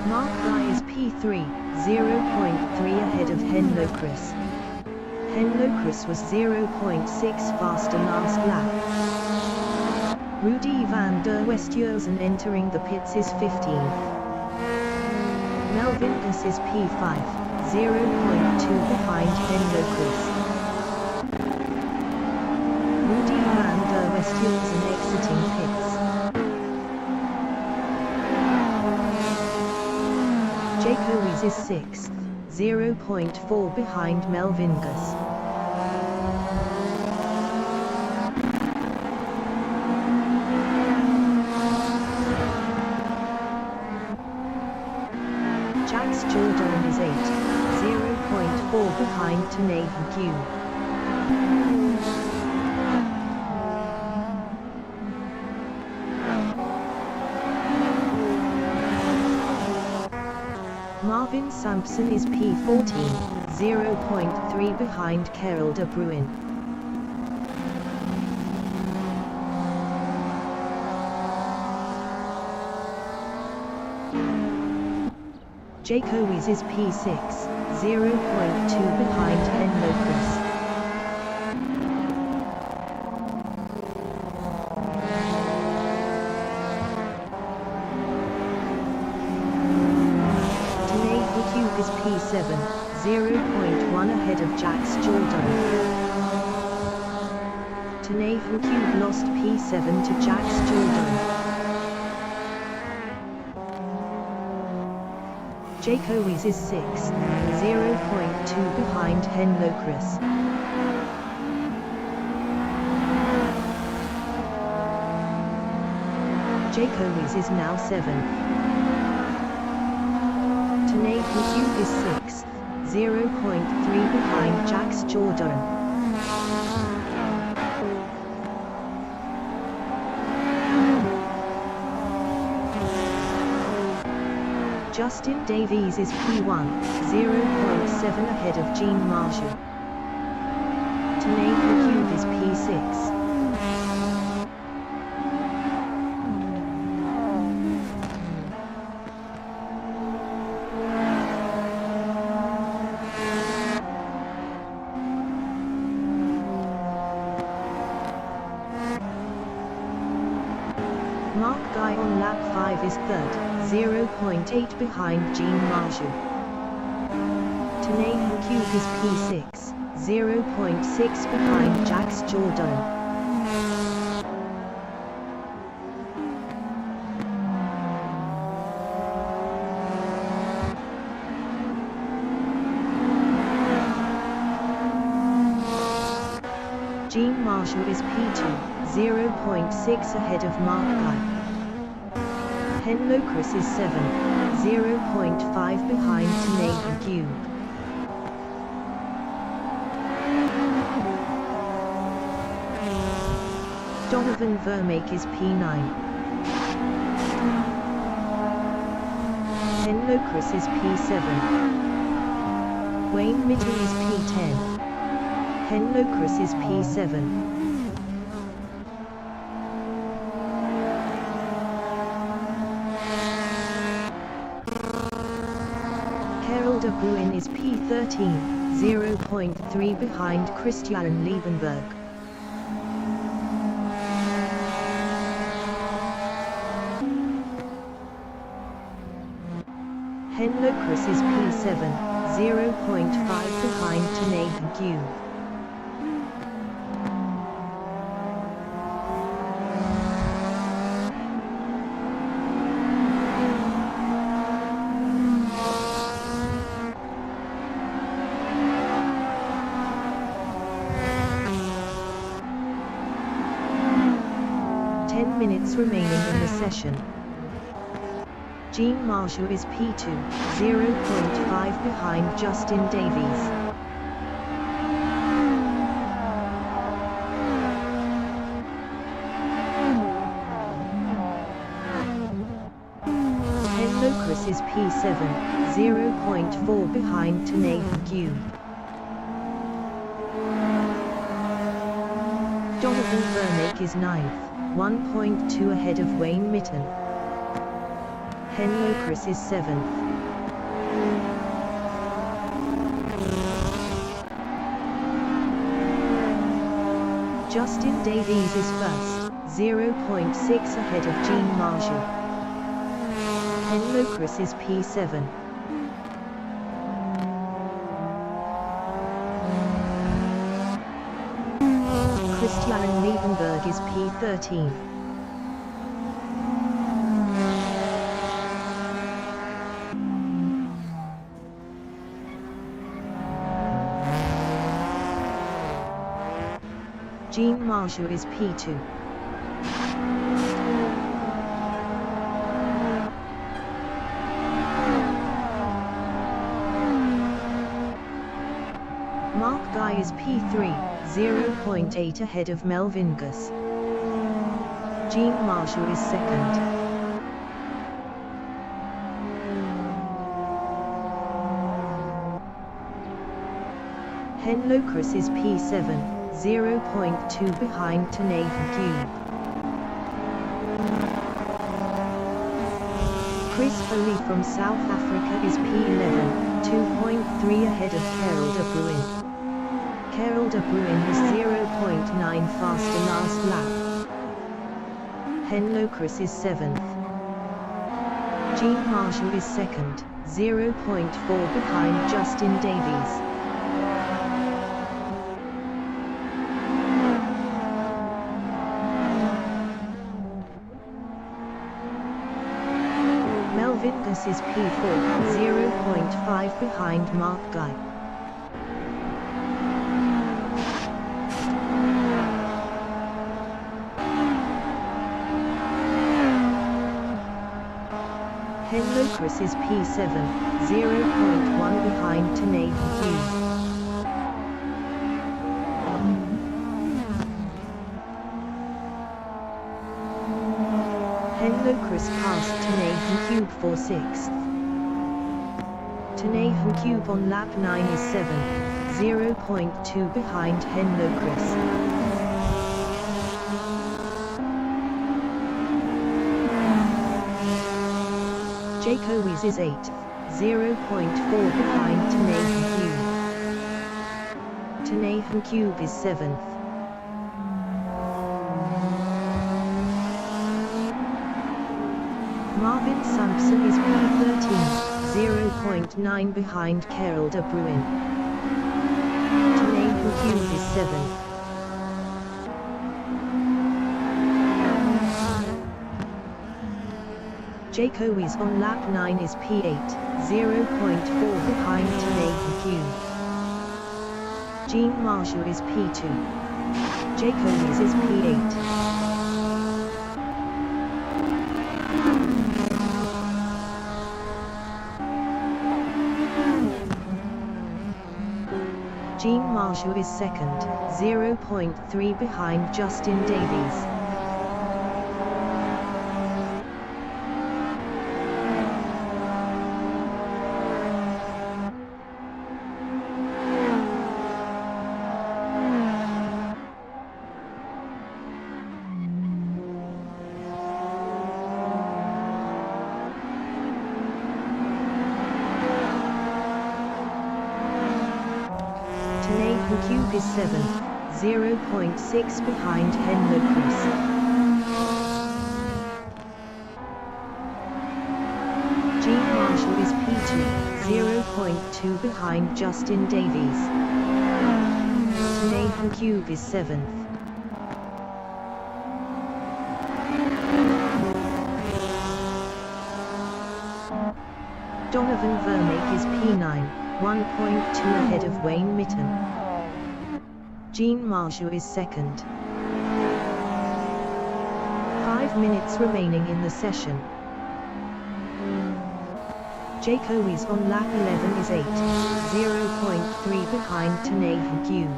Mark Guy is P3, 0.3 ahead of Henlocris. Henlocris was 0.6 faster last lap. Rudy van der Westhuizen entering the pits is 15th. Melvin Gus is P5, 0.2 behind Henlocris. Rudy van der Westhuizen exiting pits. Jaco Wise is 6th, 0.4 behind Melvin Gus. Jax Jordan is 8th, 0.4 behind Tanay Cube. Marvin Sampson is P14, 0.3 behind Carol de Bruin. Jaco Wise is P6, 0.2 behind Henlocris. Tanay Cube is P7, 0.1 1 ahead of Jax Jordan. Nathan Cube lost P7 to Jax Jordan. Jaco is 6, 0.2 behind Hen Locris. Jaco is now 7th. Nathan Cube is 6th, 0.3 behind Jax Jordan. Justin Davies is P1, 0.7 ahead of Gene Marshall. Nathan Cube is P6. Mark Guy on lap 5 is 3rd, 0.8 behind Gene Marshall. Nathan Cube is P6, 0.6 behind Jax Jordan. Gene Marshall is P2, 0.6 ahead of Mark Guy. Hen Locris is 7th, 0.5 behind Nathan Cube. Donovan Vermaak is P9. Hen Locris is P7. Wayne Mitten is P10. Hen Locris is P7. ALDO Bruin is P13, 0.3 behind Christian Liebenberg. Hen Locris is P7, 0.5 behind Nathan Cube. Minutes remaining in the session. Gene Marshall is P2, 0.5 behind Justin Davies. Hen Locris is P7, 0.4 behind Nathan Cube. Donovan Vermaak is 9th. 1.2 ahead of Wayne Mitten. Hen Locris is 7th. Justin Davies is 1st, 0.6 ahead of Gene Marshall. Hen Locris is P7. Christian Liebenberg is P13. Gene Marshall is P2. Mark Guy is P3. 0.8 ahead of Melvin Gus. Gene Marshall is 2nd. Hen Locris is P7, 0.2 behind Nathan Cube. Chris Foley from South Africa is P11, 2.3 ahead of ALDO Bruin. ALDO Bruin is 0.9 faster last lap. Hen Locris is 7th. Gene Marshall is 2nd, 0.4 behind Justin Davies. Melvin Gus is P4, 0.5 behind Mark Guy. Henlo Chris is P7, 0.1 behind Tanay Hugh. Henlo Chris passed Tanay Hugh for 6th. Tanay Hugh on lap 9 is 7th, 0.2 behind Henlo Chris. Jacobs is 8th, 0.4 behind Tanay Hugh. Tanay Hugh is 7th. Marvin Sampson is P13, 0.9 behind Carol de Bruin. Tanay Hugh is 7th. Jacobs on lap 9 is P8, 0.4 behind Tanay Hugh. Jean Marshall is P2. Jacobs is P8. Jean Marshall is 2nd, 0.3 behind Justin Davies. Hugh is 7th, 0.6 behind Henlo Chris. Jean Marshall is P2, 0.2 behind Justin Davies. Tanay Hugh is 7th. Donovan Vermaak is P9, 1.2 ahead of Wayne Mitten. Jean Marshall is 2nd. 5 minutes remaining in the session. Jacobs on lap 11 is 8, 0.3 behind Tanay Hugh.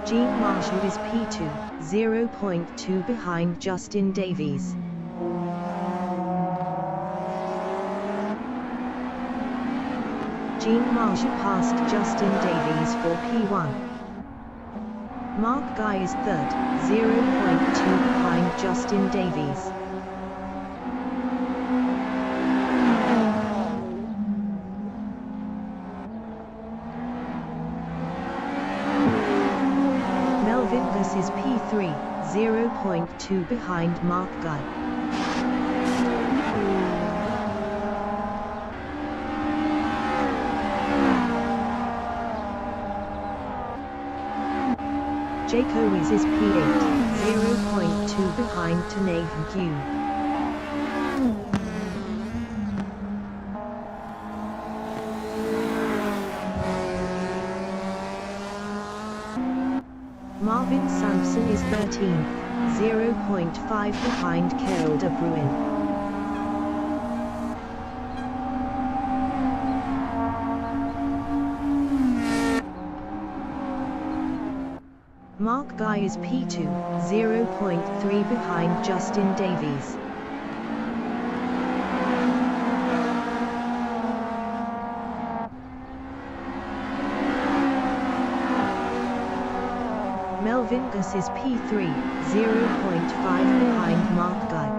Jean Marshall is P2, 0.2 behind Justin Davies. Jean Marshall passed Justin Davies for P1. Mark Guy is 3rd, 0.2 behind Justin Davies. Melvin Gus is P3, 0.2 behind Mark Guy. Jacobs is P8, 0.2 behind Tanay Hugh. Marvin Sampson is 13th, 0.5 behind Carol de Bruin. Mark Guy is P2, 0.3 behind Justin Davies. Melvin Gus is P3, 0.5 behind Mark Guy.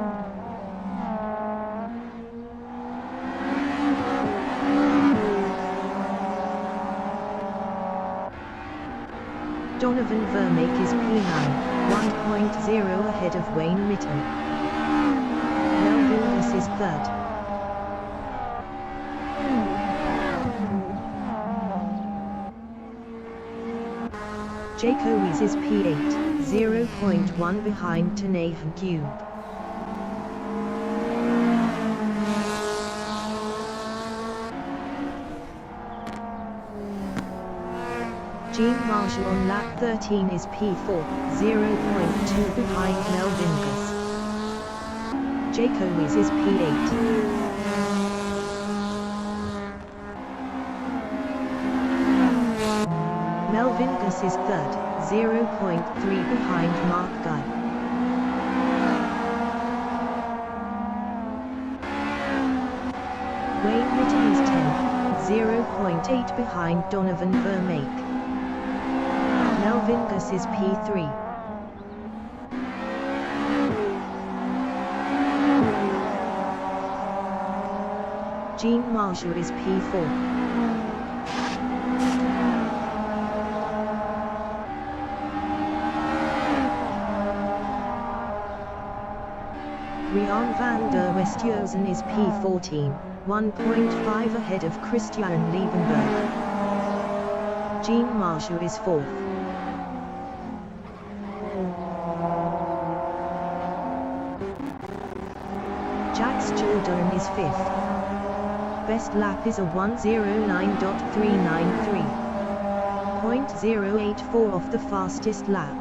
Donovan Vermaak is P9, 1.0 ahead of Wayne Mitten. Melvin Gus is 3rd. Jacowiz is P8, 0.1 behind Tanahan Cube. Jean Marshall on lap 13 is P4, 0.2 behind Melvingus. Jacowiz is P8. Melvingus is third, 0.3 behind Mark Guy. Wayne Mitten is 10th, 0.8 behind Donovan Vermaak. Melvingus is P3. Jean Marshall is P4. Rian van der Westhuizen is P14, 1.5 ahead of Christian Liebenberg. Jean Marshall is 4th. Jax Jordan is 5th. Best lap is a 1:09.393. 0.084 off the fastest lap.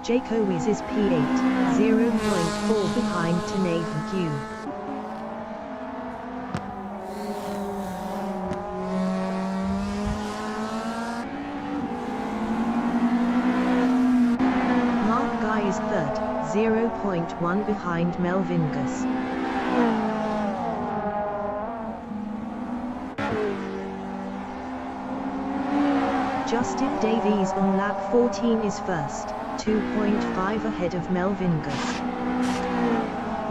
Jacowiz is P8, 0.4 behind Tanahan Cube. Mark Guy is third, 0.1 behind Melvingus. Justin Davies on lap 14 is first, 2.5 ahead of Melvingus.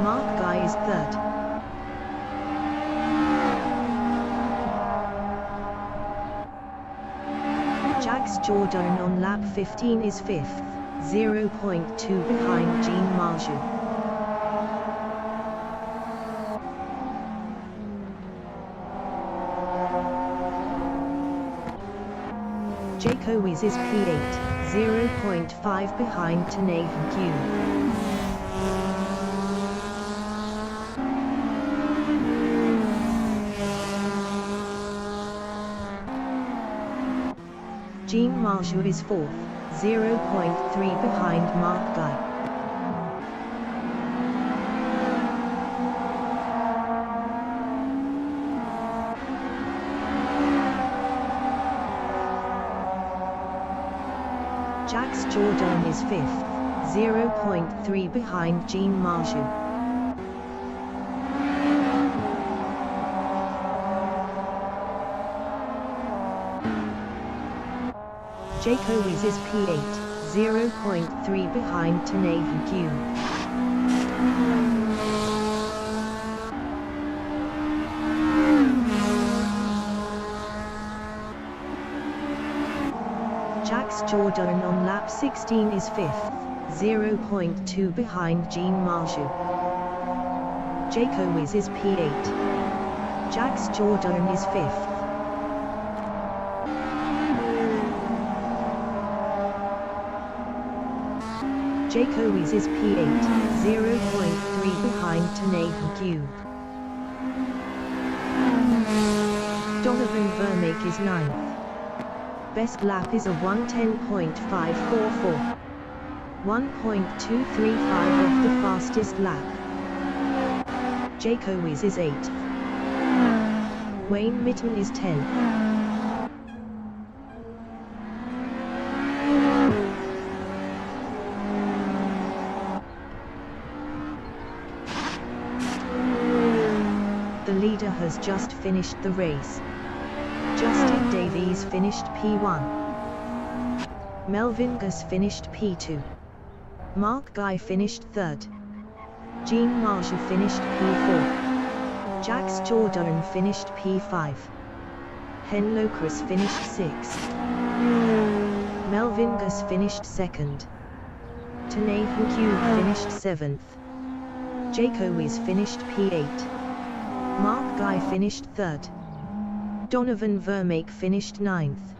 Mark Guy is third. Jax Jordan on lap 15 is fifth, 0.2 behind Jean Marshall. Jacowiz is P8, 0.5 behind Tanahan Cube. Jean Marshall is 4th, 0.3 behind Mark Guy. Jax Jordan is 5th, 0.3 behind Jean Marshall. Jacowiz is P8, 0.3 behind Tanahan Cube. Jax Jordan on lap 16 is 5th, 0.2 behind Jean Marshall. Jacowiz is P8. Jax Jordan is 5th. Jacowiz is P8, 0.3 behind Tanahan Cube. Donovan Vermaak is 9th. Best lap is a 1:10.544. 1.235 off the fastest lap. Jacowiz is 8th. Wayne Mitten is 10th. The leader has just finished the race. Justin Davies finished P1. Melvingus finished P2. Mark Guy finished 3rd. Jean Marshall finished P4. Jax Jordan finished P5. Hen Locris finished 6th. Melvingus finished 2nd. Tanahan Cube finished 7th. Jacowiz finished P8. Mark Guy finished 3rd. Donovan Vermaak finished 9th.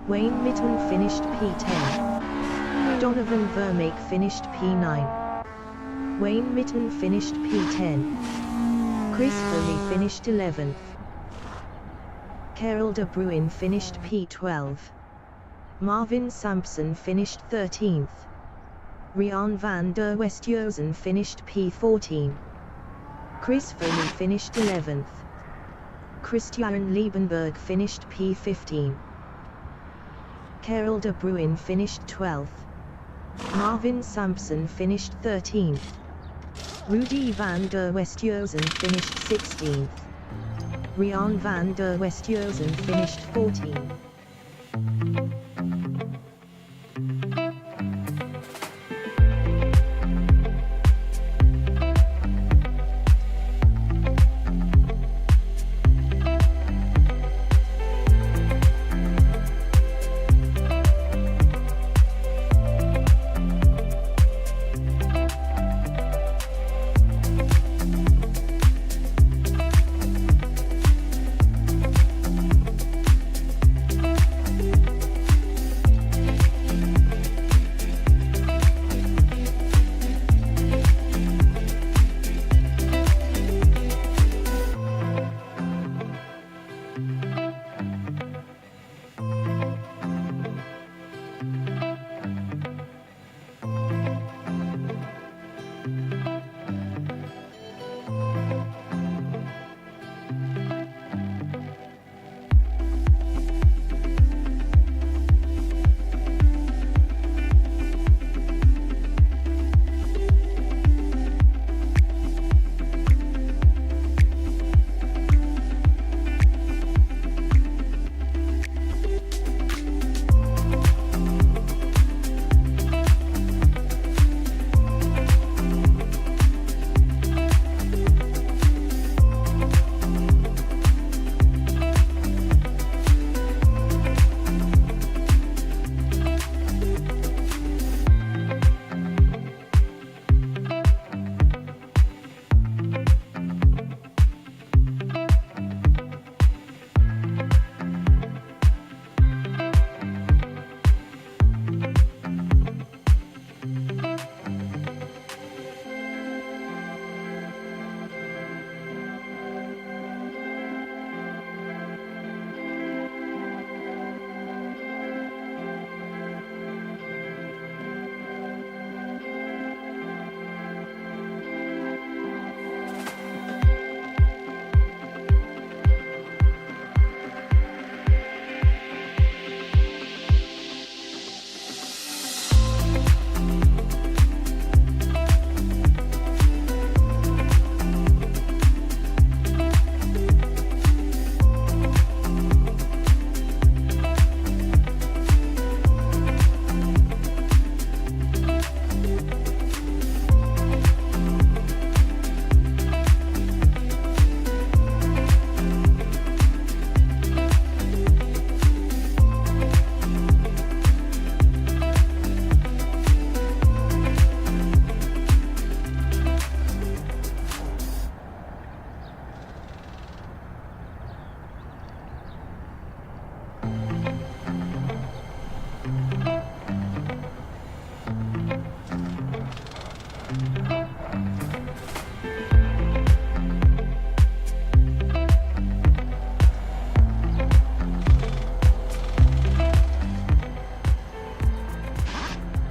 Wayne Mitten finished P10. Donovan Vermaak finished P9. Wayne Mitten finished P10. Chris Foley finished 11th. Karel de Bruin finished P12. Marvin Sampson finished 13th. Rian van der Westhuizen finished P14. Chris Foley finished 11th. Christian Liebenberg finished P15. Karel de Bruin finished 12th. Marvin Sampson finished 13th. Rudy van der Westhuizen finished 16th. Rian van der Westhuizen finished 14th.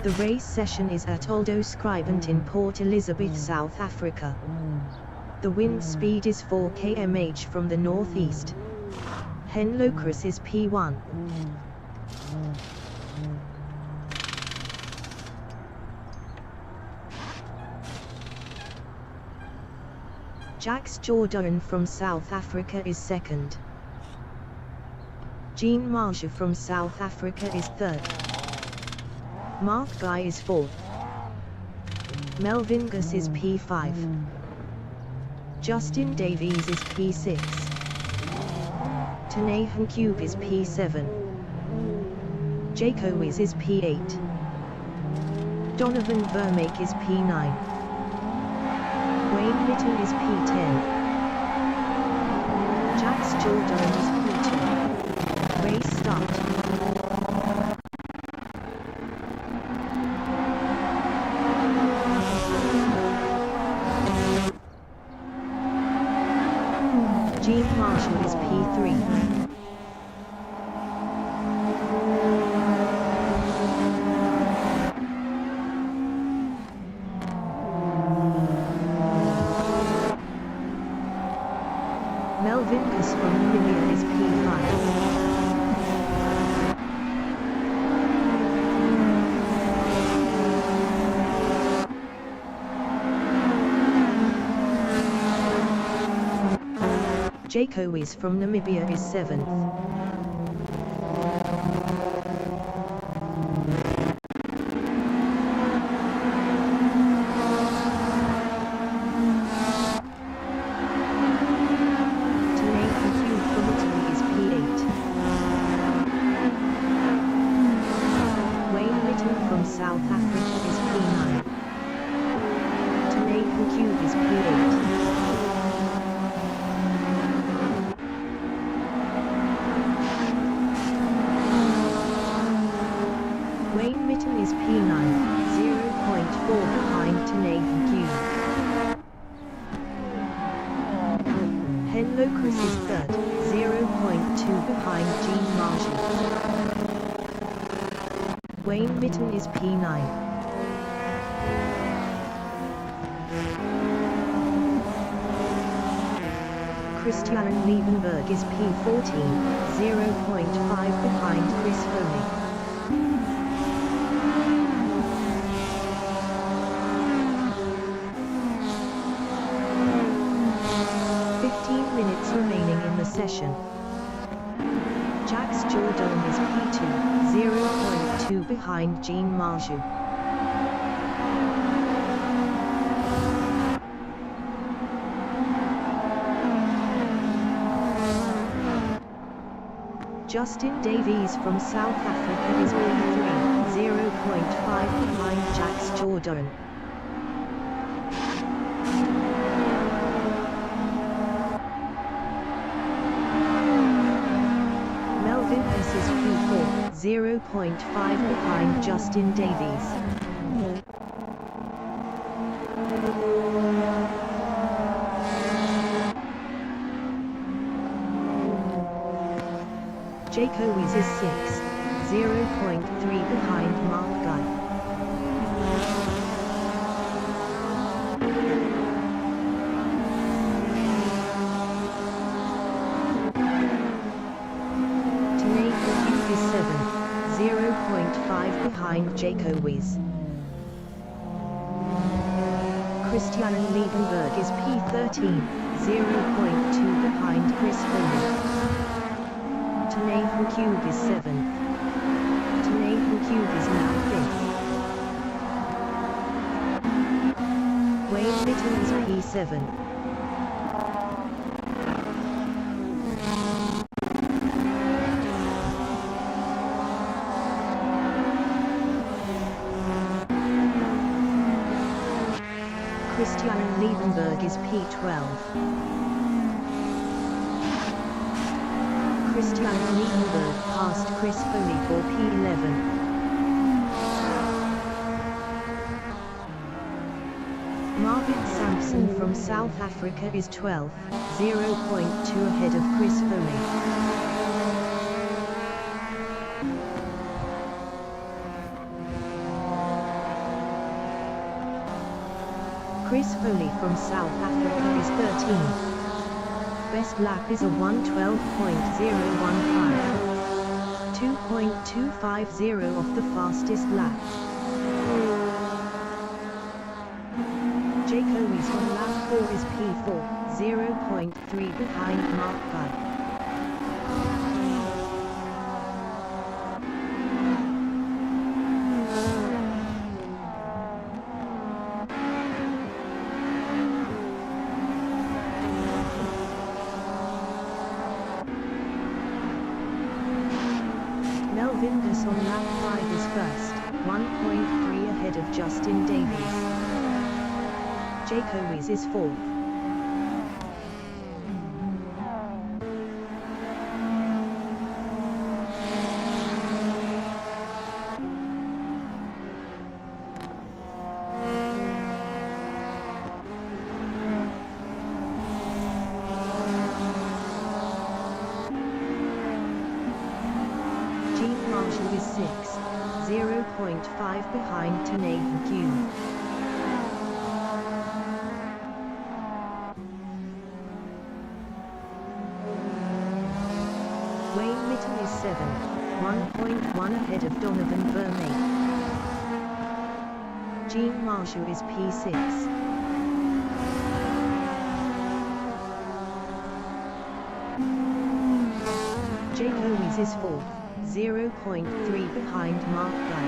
The race session is at ALDO SCRIBANTE in Port Elizabeth, South Africa. The wind speed is 4 km/h from the northeast. Henlocris is P1. Jacques Jourdain from South Africa is second. Jean Marge from South Africa is third. Mark Guy is fourth. Melvin Gus is P5. Justin Davies is P6. Tanehan Cube is P7. Jaco Wiz is P8. Donovan Vermaak is P9. Wayne Mitten is P10. Jack Jordan is P2. Race start. Gene Marshall is P3. Melvinkus from Namibia is P5. Jacois from Namibia is 7th. South Africa is P9. Tanathan Cube is P8. Wayne Mitten is P9, 0.4 behind Tanathan Cube. Henlo Chris is 3rd, 0.2 behind Gene Marshall. Wayne Mitten is P9. Christian Liebenberg is P14, 0.5 behind Chris Foley. Minutes remaining in the session. Jax Jordan is P2, 0.2 behind Gene Marshall. Justin Davies from South Africa is P3, 0.5 behind Jax Jordan. Melvinkus is P4, 0.5 behind Justin Davies. Jacois is 6, 0.3 behind Mark Guy. Is 7th, 0.5 behind Jacois. Christian Liebenberg is P13, 0.2 behind Chris Foley. Tanathan Cube is 7th. Tanathan Cube is now 5th. Wayne Mitten is P7. Christian Liebenberg is P12. Christian Liebenberg passed Chris Foley for P11. Marvin Sampson from South Africa is 12th, 0.2 ahead of Chris Foley. Chris Foley from South Africa is 13th. Best lap is a 1:12.015. 2.250 off the fastest lap. Jacois on lap 4 is P4, 0.3 behind Mark Guy. Melvinkus on lap 5 is first, 1.3 ahead of Justin Davies. Jacois is 4th. 0.5 behind to Nathan. Wayne Mitton is 1.1 ahead of Donovan Vermeer. Jean Marshall is P6. Jake Owens is 4th, 0.3 behind Mark Guy.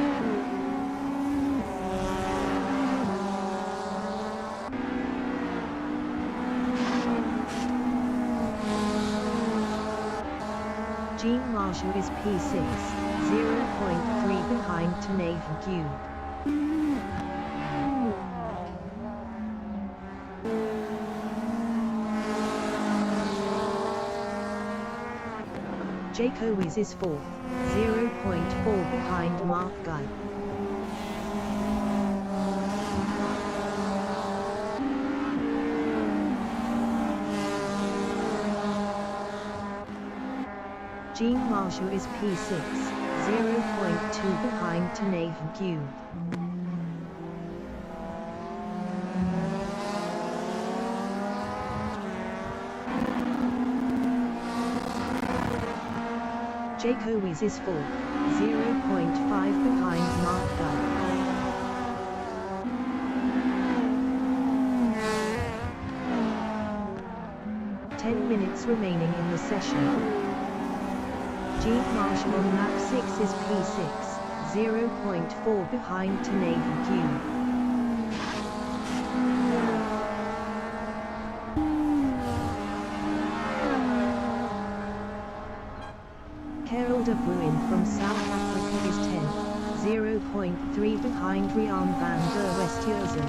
Jean Marshall is P6, 0.3 behind to Nathan. Jake Owens is 4th, 0.4 behind Mark Guy. Jean Marshall is P6, 0.2 behind to Nathan. Jake Owens is 4th, 0.5 behind Mark Guy. Minutes remaining in the session. Jean Marshall on lap 6 is P6, 0.4 behind to Nathan. Carol de Bruin from South Africa is 10th, 0.3 behind Rian van der Westhuizen.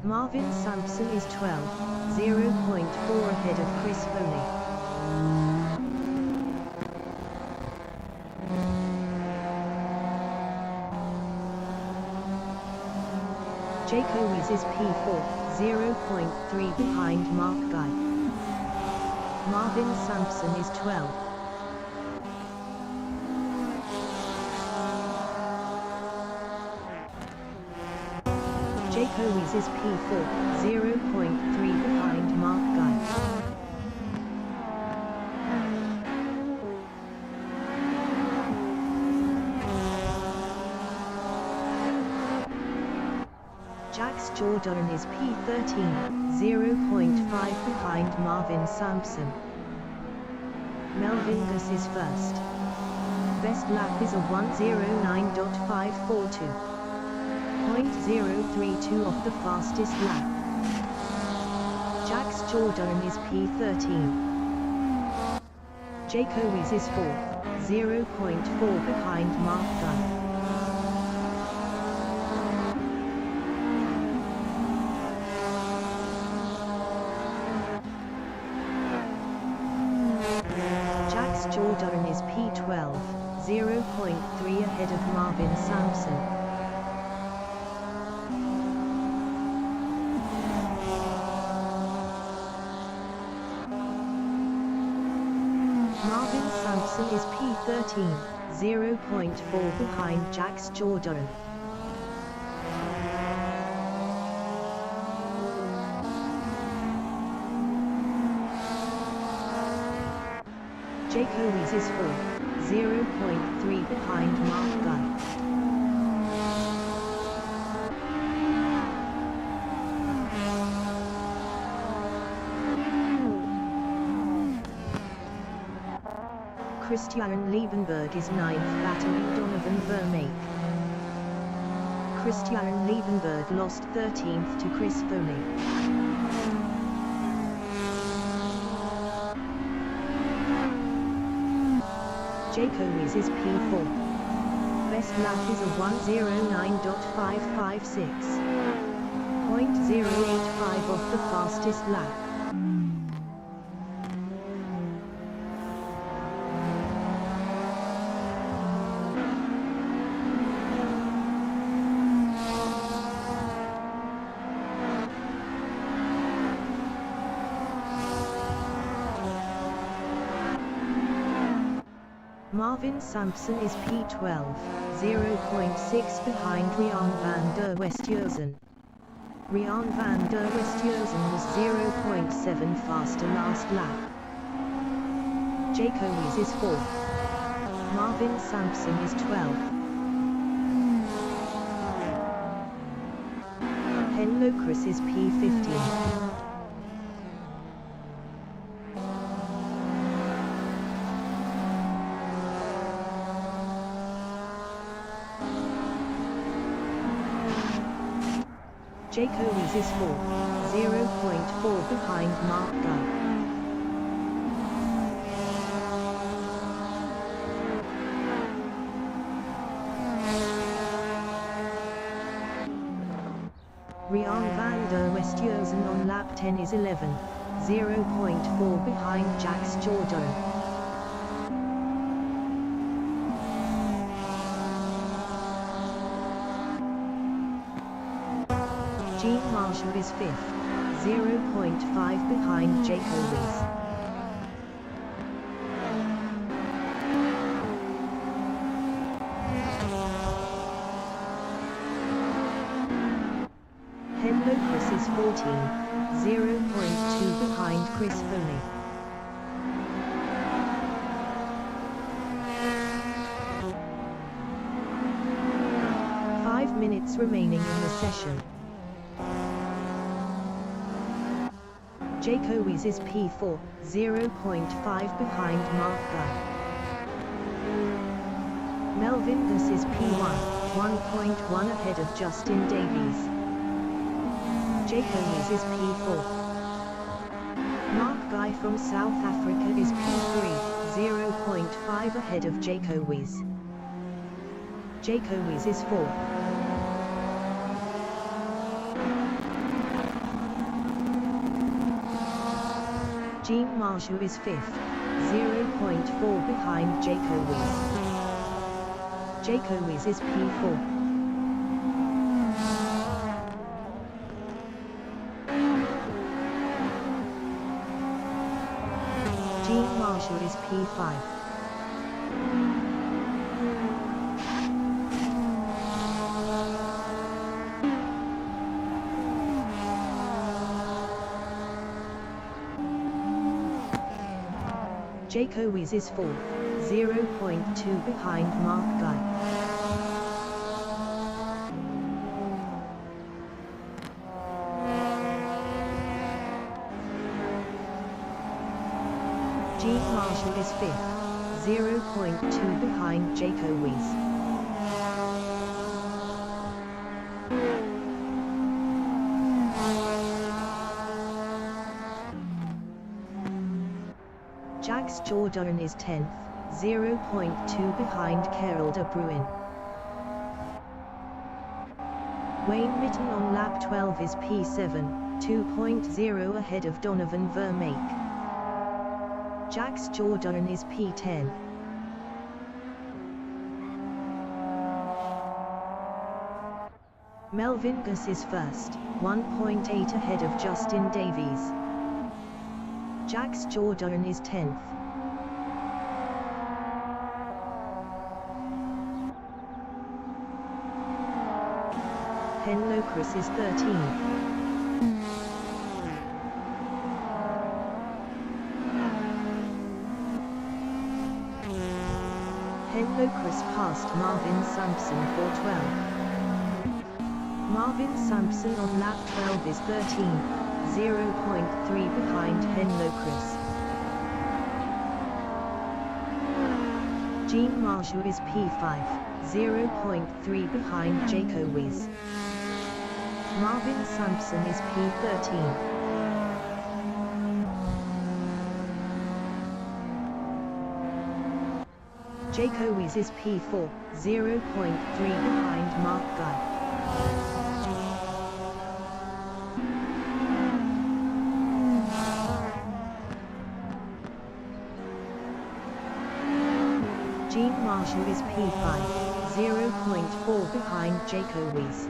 Marvin Sampson is 12th, 0.4 ahead of Chris Foley. Jake Owens is P4, 0.3 behind Mark Guy. Marvin Sampson is 12th. Jake Owens is P4, 0.3 behind Mark Guy. Jax Jordan is P13, 0.5 behind Marvin Sampson. Melvin Gus is first. Best lap is a 1:09.542. 0.032 off the fastest lap. Jax Jordan is P13. Jake Owens is 4th, 0.4 behind Mark Guy. Jax Jordan is P12, 0.3 ahead of Marvin Sampson. Marvin Sampson is P13, 0.4 behind Jax Jordan. Jake Owens is 4th, 0.3 behind Mark Guy. Christian Liebenberg is 9th, battling Donovan Vermeer. Christian Liebenberg lost 13th to Chris Foley. Jake Owens is P4. Best lap is a 1:09.556. 0.085 off the fastest lap. Marvin Sampson is P12, 0.6 behind Rian van der Westhuizen. Rian van der Westhuizen was 0.7 faster last lap. Jaco Wies is 4th. Marvin Sampson is 12th. Henlo Chris is P15. Jaco Wies is 4th, 0.4 behind Mark Guy. Rian van der Westhuizen on lap 10 is 11th, 0.4 behind Jacques Jourdain. Jean Marshall is 5th, 0.5 behind Jaco Wies. Henlo Chris is 14, 0.2 behind Chris Foley. Five minutes remaining in the session. Jaco Wies is P4, 0.5 behind Mark Guy. Melvin Gus is P1, 1.1 ahead of Justin Davies. Jaco Wies is P4. Mark Guy from South Africa is P3, 0.5 ahead of Jaco Wies. Jaco Wies is 4th. Jean Marshall is 5th, 0.4 behind Jaco Wies. Jaco Wies is P4. Jean Marshall is P5. Jaco Wies is 4th, 0.2 behind Mark Guy. Jean Marshall is 5th, 0.2 behind Jaco Wies. Jacques Jourdain is 10th, 0.2 behind Karel de Bruin. Wayne Mitten on lap 12 is P7, 2.0 ahead of Donovan Vermeek. Jacques Jourdain is P10. Melvin Gus is 1st, 1.8 ahead of Justin Davies. Jacques Jourdain is 10th. Henlo Chris is 13th. Henlo Chris passed Marvin Sampson for 12th. Marvin Sampson on lap 12 is 13th, 0.3 behind Henlo Chris. Jean Marshall is P5, 0.3 behind Jaco Wies. Marvin Sampson is P13. Jaco Wies is P4, 0.3 behind Mark Guy. Jean Marshall is P5, 0.4 behind Jaco Wies.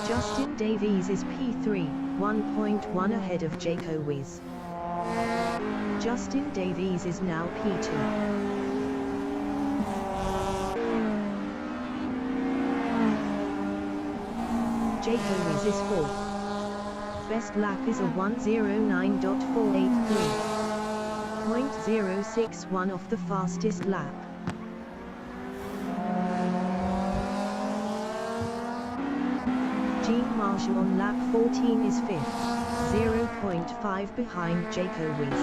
Justin Davies is P3, 1.1 ahead of Jaco Wiz. Justin Davies is now P2. Jaco Wiz is 4th. Best lap is a 1:09.483. 0.061 off the fastest lap. Gene Marshall on lap 14 is 5th, 0.5 behind Jaco Wiz.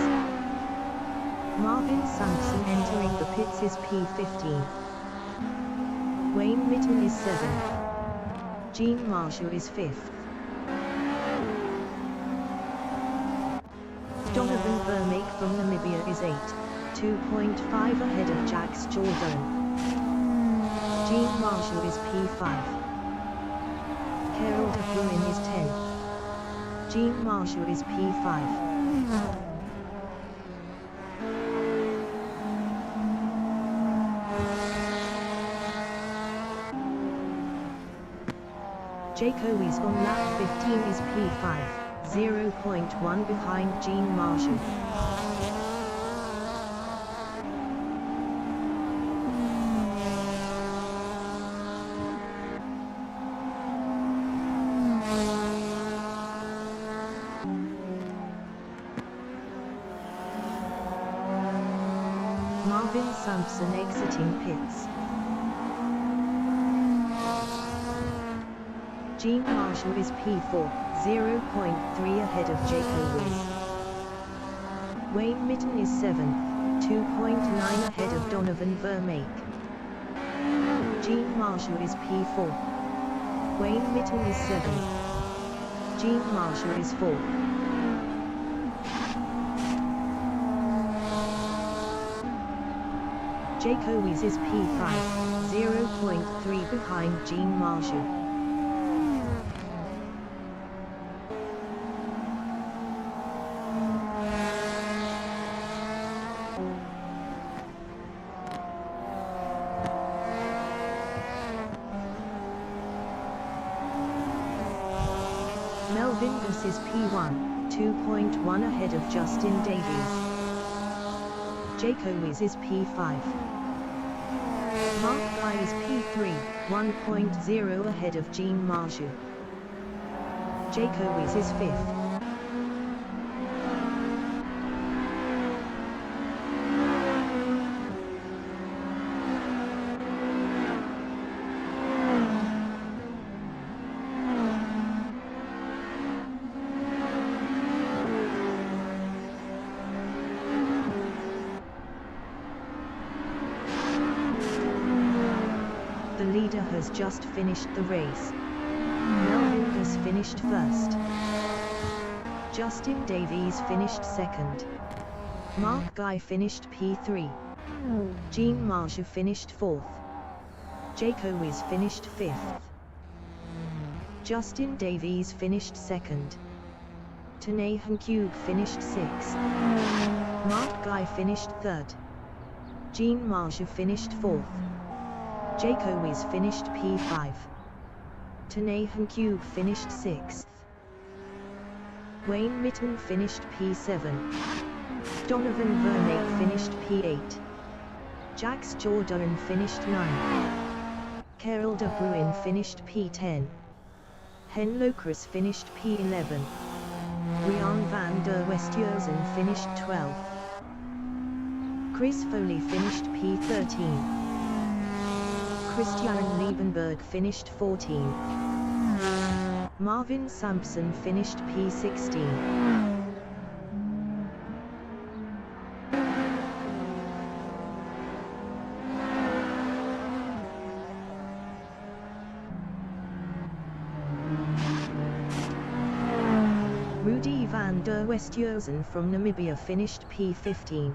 Marvin Sampson entering the pits is P15. Wayne Mitten is 7th. Gene Marshall is 5th. Donovan Vermeek from Namibia is 8th, 2.5 ahead of Jax Jordan. Gene Marshall is P5. Carol de Bruin is 10th. Gene Marshall is P5. Jaco Wiz on lap 15 is P5, 0.1 behind Gene Marshall. Marvin Sampson exiting pits. Gene Marshall is P4, 0.3 ahead of Jaco Wiz. Wayne Mitten is 7th, 2.9 ahead of Donovan Vermeek. Gene Marshall is P4. Wayne Mitten is 7th. Gene Marshall is 4th. Jaco Wiz is P5, 0.3 behind Gene Marshall. Melvin Buss is P1, 2.1 ahead of Justin Davies. Jaco Wiz is P5. Mark Guy is P3, 1.0 ahead of Gene Marshall. Jaco Wiz is 5th. The leader has just finished the race. Melvin Buss finished first. Justin Davies finished second. Mark Guy finished P3. Gene Marshall finished fourth. Jaco Wiz finished fifth. Justin Davies finished second. Tane Hankug finished sixth. Mark Guy finished third. Gene Marshall finished fourth. Jaco Wiz finished P5. Tane Hankug finished 6th. Wayne Mitten finished P7. Donovan Vermeek finished P8. Jax Jordan finished 9th. Carol de Bruin finished P10. Hen Locris finished P11. Rian van der Westhuizen finished 12th. Chris Foley finished P13. Christian Liebenberg finished 14. Marvin Sampson finished P16. Rudy van der Westhuizen from Namibia finished P15.